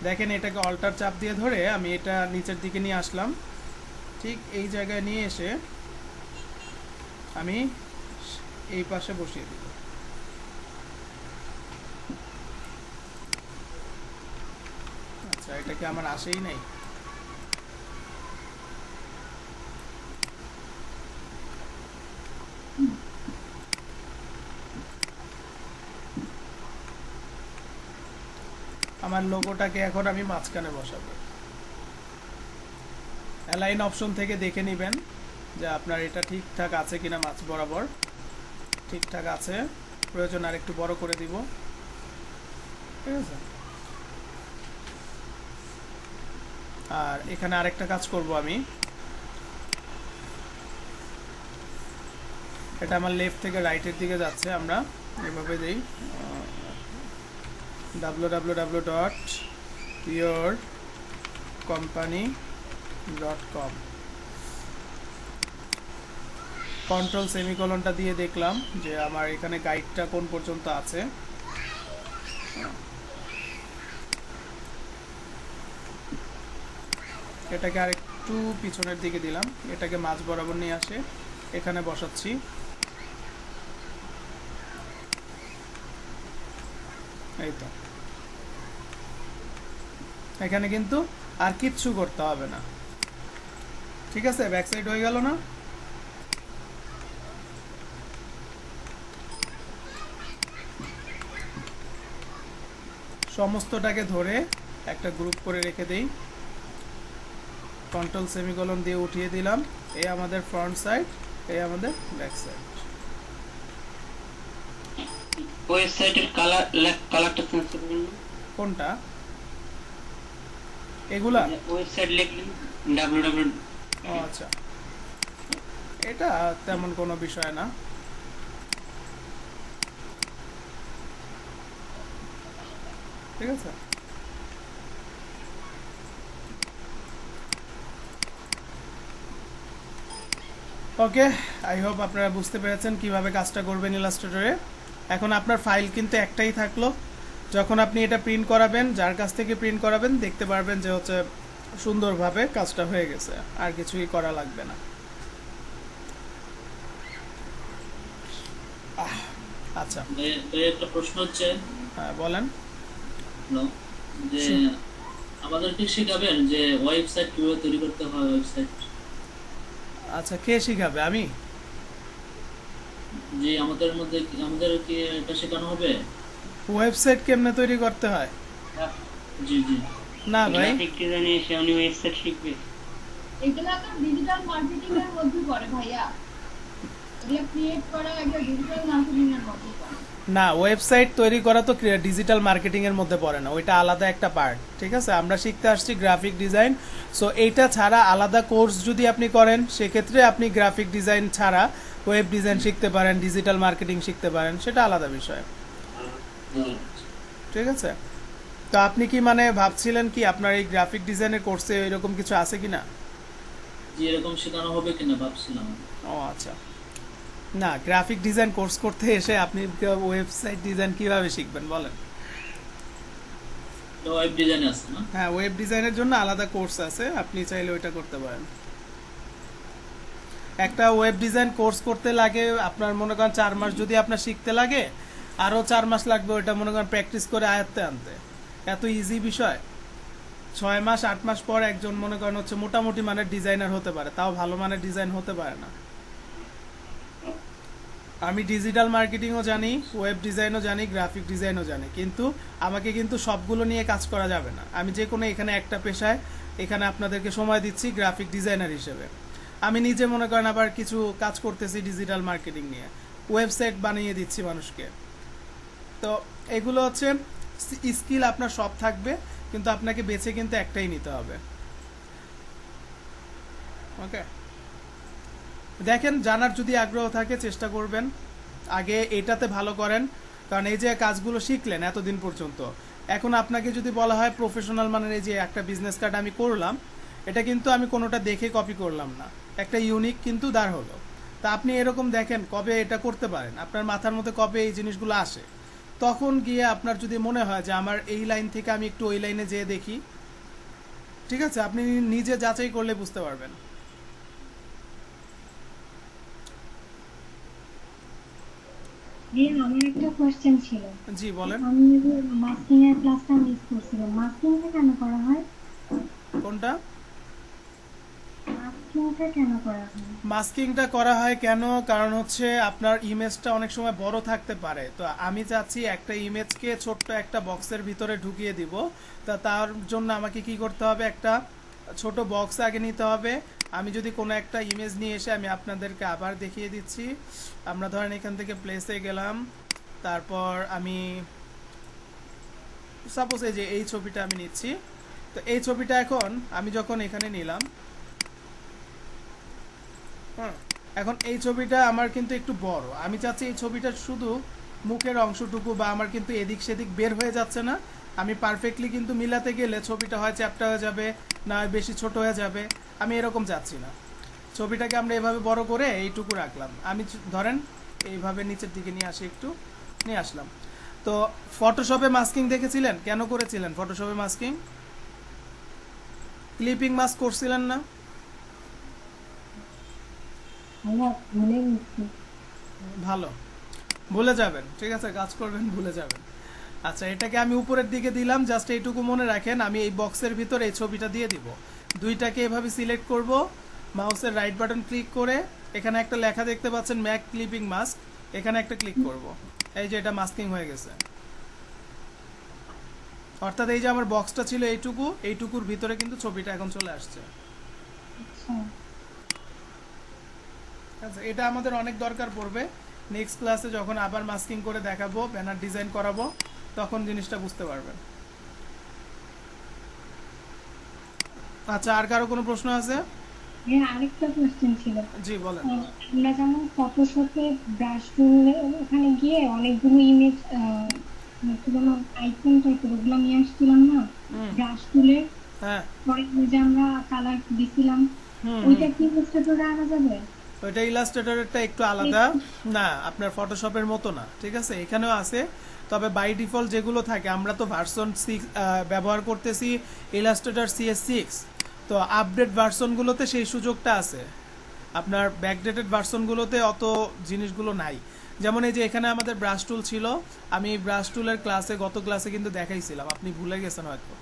দেখেন এটাকে অল্টার চাপ দিয়ে ধরে আমি এটা নিচের দিকে নিয়ে আসলাম, ঠিক এই জায়গায় নিয়ে এসে আমি এই পাশে বসিয়ে দিব। আচ্ছা এটা কি আমার আসেই নাই? আমার লোগোটাকে এখন আমি মাঝখানে বসাবো। অ্যালাইন অপশন থেকে দেখে নেবেন যে আপনার এটা ঠিকঠাক আছে কিনা, মাঝ বরাবর ঠিকঠাক আছে, প্রয়োজন আর একটু বড় করে দিব, ঠিক আছে। আর এখানে আরেকটা কাজ করব আমি, এটা আমার লেফট থেকে রাইটের দিকে যাচ্ছে, আমরা এভাবে দিই www.yourcompany.com, কন্ট্রোল সেমিকোলনটা দিয়ে দেখলাম যে আমার এখানে গাইডটা কোন পর্যন্ত আছে। এটাকে আরেকটু পিছনের দিকে দিলাম, এটাকে মাঝ বরাবর নিয়ে আসে এখানে বসাচ্ছি। এই তো, এখানে কিন্তু আর কিচ্ছু করতে হবে না, ঠিক আছে। ব্যাক সাইড হয়ে গেল না? সমস্তটাকে ধরে একটা গ্রুপ করে রেখে দেই, কন্ট্রোল সেমিকোলন দিয়ে উঠিয়ে দিলাম। এই আমাদের ফ্রন্ট সাইড, এই আমাদের ব্যাক সাইড। ওয়েবসাইটের কালারটা চেঞ্জ করবেন না? কোনটা? এগুলা? ওয়েবসাইট লিখলেন www। ও আচ্ছা, এটা তেমন কোনো বিষয় না। ঠিক আছে, ওকে। আই হোপ আপনারা বুঝতে পেরেছেন কিভাবে কাজটা করবেন ইলাস্ট্রেটরে। এখন আপনার ফাইল কিন্তু একটাই থাকলো, যখন আপনি এটা প্রিন্ট করাবেন, যার কাছ থেকে প্রিন্ট করাবেন দেখতে পারবেন যে হচ্ছে সুন্দরভাবে কাজটা হয়ে গেছে, আর কিছুই করা লাগবে না। আচ্ছা, একটা প্রশ্ন হচ্ছে, হ্যাঁ বলেন। যে আমাদেরকে শিখাবেন যে ওয়েবসাইট কিভাবে তৈরি করতে হয়? ওয়েবসাইট আচ্ছা, কে শিখাবে? আমি? যে আমাদের কি এটা শেখানো হবে? ওয়েবসাইট কেমনে তৈরি করতে হয়? জি জি। না ভাই, গ্রাফিক ডিজাইনে এসে উনি ওয়েবসাইট শিখবে। এগুলা তো ডিজিটাল মার্কেটিং এর মধ্যে পড়ে ভাইয়া, এগুলা ক্রিয়েট করা একটা ডিজিটাল মার্কেটিং এর মধ্যে পড়ে। না, ওয়েবসাইট তৈরি করা তো ডিজিটাল মার্কেটিং এর মধ্যে পড়ে না, ওইটা আলাদা একটা পার্ট, ঠিক আছে। আমরা শিখতে আসছি গ্রাফিক ডিজাইন, সো এইটা ছাড়া আলাদা কোর্স যদি আপনি করেন সেক্ষেত্রে আপনি গ্রাফিক ডিজাইন ছাড়া ওয়েব ডিজাইন শিখতে পারেন, ডিজিটাল মার্কেটিং শিখতে পারেন, সেটা আলাদা বিষয়, ঠিক আছে। তো আপনি কি মানে ভাবছিলেন কি আপনার এই গ্রাফিক ডিজাইনের কোর্সে এরকম কিছু আছে কিনা? যে এরকম শেখানো হবে কিনা ভাবছিলাম। ও আচ্ছা, না, গ্রাফিক ডিজাইন কোর্স করতে এসে আপনি ওয়েবসাইট ডিজাইন কিভাবে শিখবেন বলেন? ওয়েব ডিজাইন আছে না? হ্যাঁ, ওয়েব ডিজাইনের জন্য আলাদা কোর্স আছে, আপনি চাইলে ওইটা করতে পারেন। একটা ওয়েব ডিজাইন কোর্স করতে লাগে আপনার মনে করেন 4 মাস, যদি আপনার শিখতে লাগে আরও 4 মাস লাগবে ওইটা মনে করেন প্র্যাকটিস করে আয়ত্তে আনতে। এত ইজি বিষয়, 6 মাস 8 মাস পর একজন মনে করেন হচ্ছে মোটামুটি মানের ডিজাইনার হতে পারে, তাও ভালো মানের ডিজাইন হতে পারে না। আমি ডিজিটাল মার্কেটিংও জানি, ওয়েব ডিজাইনও জানি, গ্রাফিক ডিজাইনও জানি, কিন্তু আমাকে কিন্তু সবগুলো নিয়ে কাজ করা যাবে না। আমি যে কোনো এখানে একটা পেশায় এখানে আপনাদেরকে সময় দিচ্ছি গ্রাফিক ডিজাইনার হিসেবে। আমি নিজে মনে করেন আবার কিছু কাজ করতেছি ডিজিটাল মার্কেটিং নিয়ে, ওয়েবসাইট বানিয়ে দিচ্ছি মানুষকে। তো এগুলো হচ্ছে স্কিল, আপনার সব থাকবে, কিন্তু আপনাকে বেছে কিন্তু একটাই নিতে হবে। ওকে, দেখেন, জানার যদি আগ্রহ থাকে চেষ্টা করবেন, আগে এটাতে ভালো করেন, কারণ এই যে কাজগুলো শিখলেন এতদিন পর্যন্ত, এখন আপনাকে যদি বলা হয় প্রফেশনাল মানের এই যে একটা বিজনেস কার্ড আমি করলাম, এটা কিন্তু আমি কোনোটা দেখে কপি করলাম না, একটা ইউনিক কিন্তু দাঁড় হলো। তা আপনি এরকম দেখেন কবে এটা করতে পারেন, আপনার মাথার মধ্যে কবে এই জিনিসগুলো আসে, তখন গিয়ে আপনার যদি মনে হয় যে আমার এই লাইন থেকে আমি একটু ওই লাইনে যেয়ে দেখি, ঠিক আছে, আপনি নিজে যাচাই করলে বুঝতে পারবেন। আমার একটা কোশ্চেন ছিল। জি বলেন। আমি যে মাস্কিং এর ক্লাসটা মিস করছিলাম, মাস্কিংটা কেন করা হয়? কোনটা? মাস্কিং মাস্কিংটা কেন করা হয়? মাস্কিংটা করা হয় কেন, কারণ হচ্ছে আপনার ইমেজটা অনেক সময় বড় থাকতে পারে। তো আমি চাচ্ছি একটা ইমেজকে ছোট্ট একটা বক্সের ভিতরে ঢুকিয়ে দিব। তা তার জন্য আমাকে কি করতে হবে, একটা ছোট বক্স আগে নিতে হবে। আমি যদি কোনো একটা ইমেজ নিয়ে এসে আমি আপনাদেরকে আবার দেখিয়ে দিচ্ছি। আমরা ধরেন এখান থেকে প্লেসে গেলাম, তারপর আমি সাপোজ এই যে এই ছবিটা আমি নিচ্ছি। তো এই ছবিটা এখন আমি যখন এখানে নিলাম, হ্যাঁ, এখন এই ছবিটা আমার কিন্তু একটু বড়। আমি চাচ্ছি এই ছবিটা শুধু মুখের অংশটুকু, বা আমার কিন্তু এদিক সেদিক বের হয়ে যাচ্ছে না। আমি পারফেক্টলি কিন্তু মিলাতে গেলে ছবিটা হয় চ্যাপ্টা হয়ে যাবে, না হয় বেশি ছোট হয়ে যাবে। আমি এরকম চাচ্ছি না। ছবিটাকে আমরা এভাবে বড় করে এইটুকু রাখলাম। আমি ধরেন এইভাবে নিচের দিকে নিয়ে আসি, একটু নিয়ে আসলাম। তো ফটোশপে মাস্কিং দেখেছিলেন, কেন করেছিলেন ফটোশপে মাস্কিং? ক্লিপিং মাস্ক করছিলেন না? ভাইয়া ভুলে গেছি। ভালো, ভুলে যাবেন, ঠিক আছে, কাজ করবেন ভুলে যাবেন। আচ্ছা, এটাকে আমি উপরের দিকে দিলাম, জাস্ট এইটুকু মনে রাখেন। আমি এই বক্সের ভিতরে এই ছবিটা দিয়ে দিব। দুইটাকে এভাবে সিলেক্ট করব, মাউসের রাইট বাটন ক্লিক করে এখানে একটা লেখা দেখতে পাচ্ছেন ম্যাক ক্লিপিং মাস্ক, এখানে একটা ক্লিক করব। এই যে এটা মাস্কিং হয়ে গেছে। অর্থাৎ এই যে আমার বক্সটা ছিল এইটুকু, এইটুকুর ভিতরে কিন্তু ছবিটা এখন চলে আসছে। আচ্ছা, আচ্ছা, এটা আমাদের অনেক দরকার পড়বে নেক্সট ক্লাসে, যখন আবার মাস্কিং করে দেখাবো, ব্যানার ডিজাইন করাবো, তখন জিনিসটা বুঝতে পারবেন। আচ্ছা, আর কারো কোনো প্রশ্ন আছে? হ্যাঁ, আরেকটা কোশ্চেন ছিল। জি বলেন। আমরা যেমন ফটোশপে ব্রাশ টুল ওখানে গিয়ে অনেকগুলো ইমেজ কি যেন আইকন টাইপের ওগুলো নিয়ে আসছিলাম না ব্রাশ টুলে, হ্যাঁ, পরে ওই যে আমরা কালার দিছিলাম, হুম, ওইটা কি ইলাস্ট্রেটরে আনা যাবে? ওইটা ইলাস্ট্রেটরেরটা একটু আলাদা, না আপনার ফটোশপের মতো না, ঠিক আছে, এখানেও আছে। তবে বাই ডিফল্ট যেগুলো থাকে, আমরা তো ভার্সন 6 ব্যবহার করতেছি, ইলাস্ট্রেটর CS6। তো আপডেট ভার্সনগুলোতে সেই সুযোগটা আছে, আপনার ব্যাকডেটেড ভার্সনগুলোতে অত জিনিসগুলো নাই। যেমন এই যে এখানে আমাদের ব্রাশ টুল ছিল, আমি ব্রাশ টুলের ক্লাসে, গত ক্লাসে কিন্তু দেখাইছিলাম, আপনি ভুলে গেছেন হয়তো।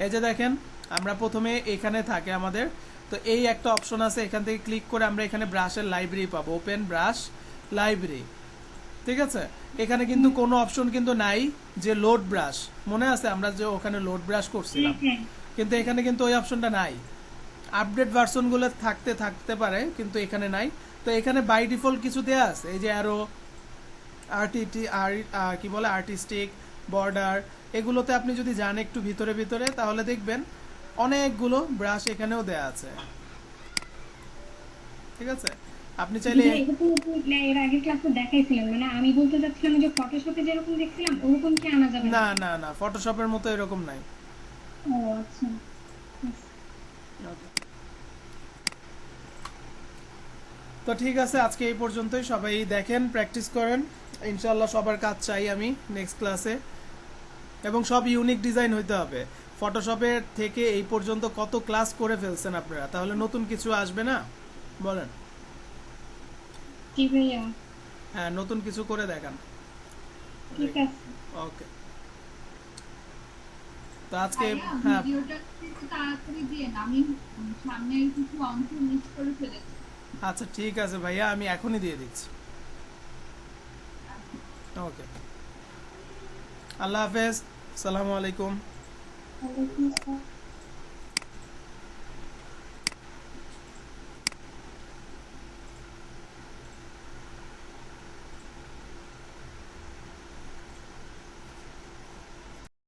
এই যে দেখেন, আমরা প্রথমে এখানে থাকে আমাদের, তো এই একটা অপশন আছে, এখান থেকে ক্লিক করে আমরা এখানে ব্রাশের লাইব্রেরি পাবো, ওপেন ব্রাশ লাইব্রেরি, ঠিক আছে। এখানে কিন্তু কোনো অপশন কিন্তু নাই যে লোড ব্রাশ, মনে আছে আমরা যে ওখানে লোড ব্রাশ করছিলাম, কিন্তু এখানে কিন্তু ওই অপশনটা নাই। আপডেট ভার্সনগুলো থাকতে পারে, কিন্তু এখানে নাই। তো এখানে বাই ডিফল্ট কিছু দেয়া আছে, এই যে আরো কি বলে আর্টিস্টিক বর্ডার, এগুলোতে আপনি যদি যান একটু ভিতরে ভিতরে, তাহলে দেখবেন অনেকগুলো ব্রাশ এখানেও দেয়া আছে, ঠিক আছে। আপনি চাইলে এটা তো এর আগের ক্লাসে দেখাইছিলেন, মানে আমি বলতে চাচ্ছিলাম যে ফটোশপে যেরকম দেখছিলাম ওরকম কি আনা যাবে? না না না, ফটোশপের মতো এরকম নাই। ও আচ্ছা, Okay. তো ঠিক আছে, আজকে এই পর্যন্তই। সবাই দেখেন, প্র্যাকটিস করেন, ইনশাল্লাহ সবার কাজ চাই আমি নেক্সট ক্লাসে। এবং সব ইউনিক ডিজাইন হইতে হবে। ফটোশপের থেকে এই পর্যন্ত কত ক্লাস করে ফেলছেন আপনারা, তাহলে নতুন কিছু আসবে না? বলেন। জি ভাইয়া, হ্যাঁ, নতুন কিছু করে দেখান। ঠিক আছে। ওকে, তো আজকে ভাইয়া, হ্যাঁ, ভিডিওটা একটু তাড়াতাড়ি দিয়ে আমি সামনের কিছু অংশ মিস করে ফেলেছি। আচ্ছা ঠিক আছে ভাইয়া, আমি এখনই দিয়ে দিচ্ছি। ওকে, আল্লাহ হাফেজ, আসসালামু আলাইকুম। ওয়ালাইকুম আসসালাম।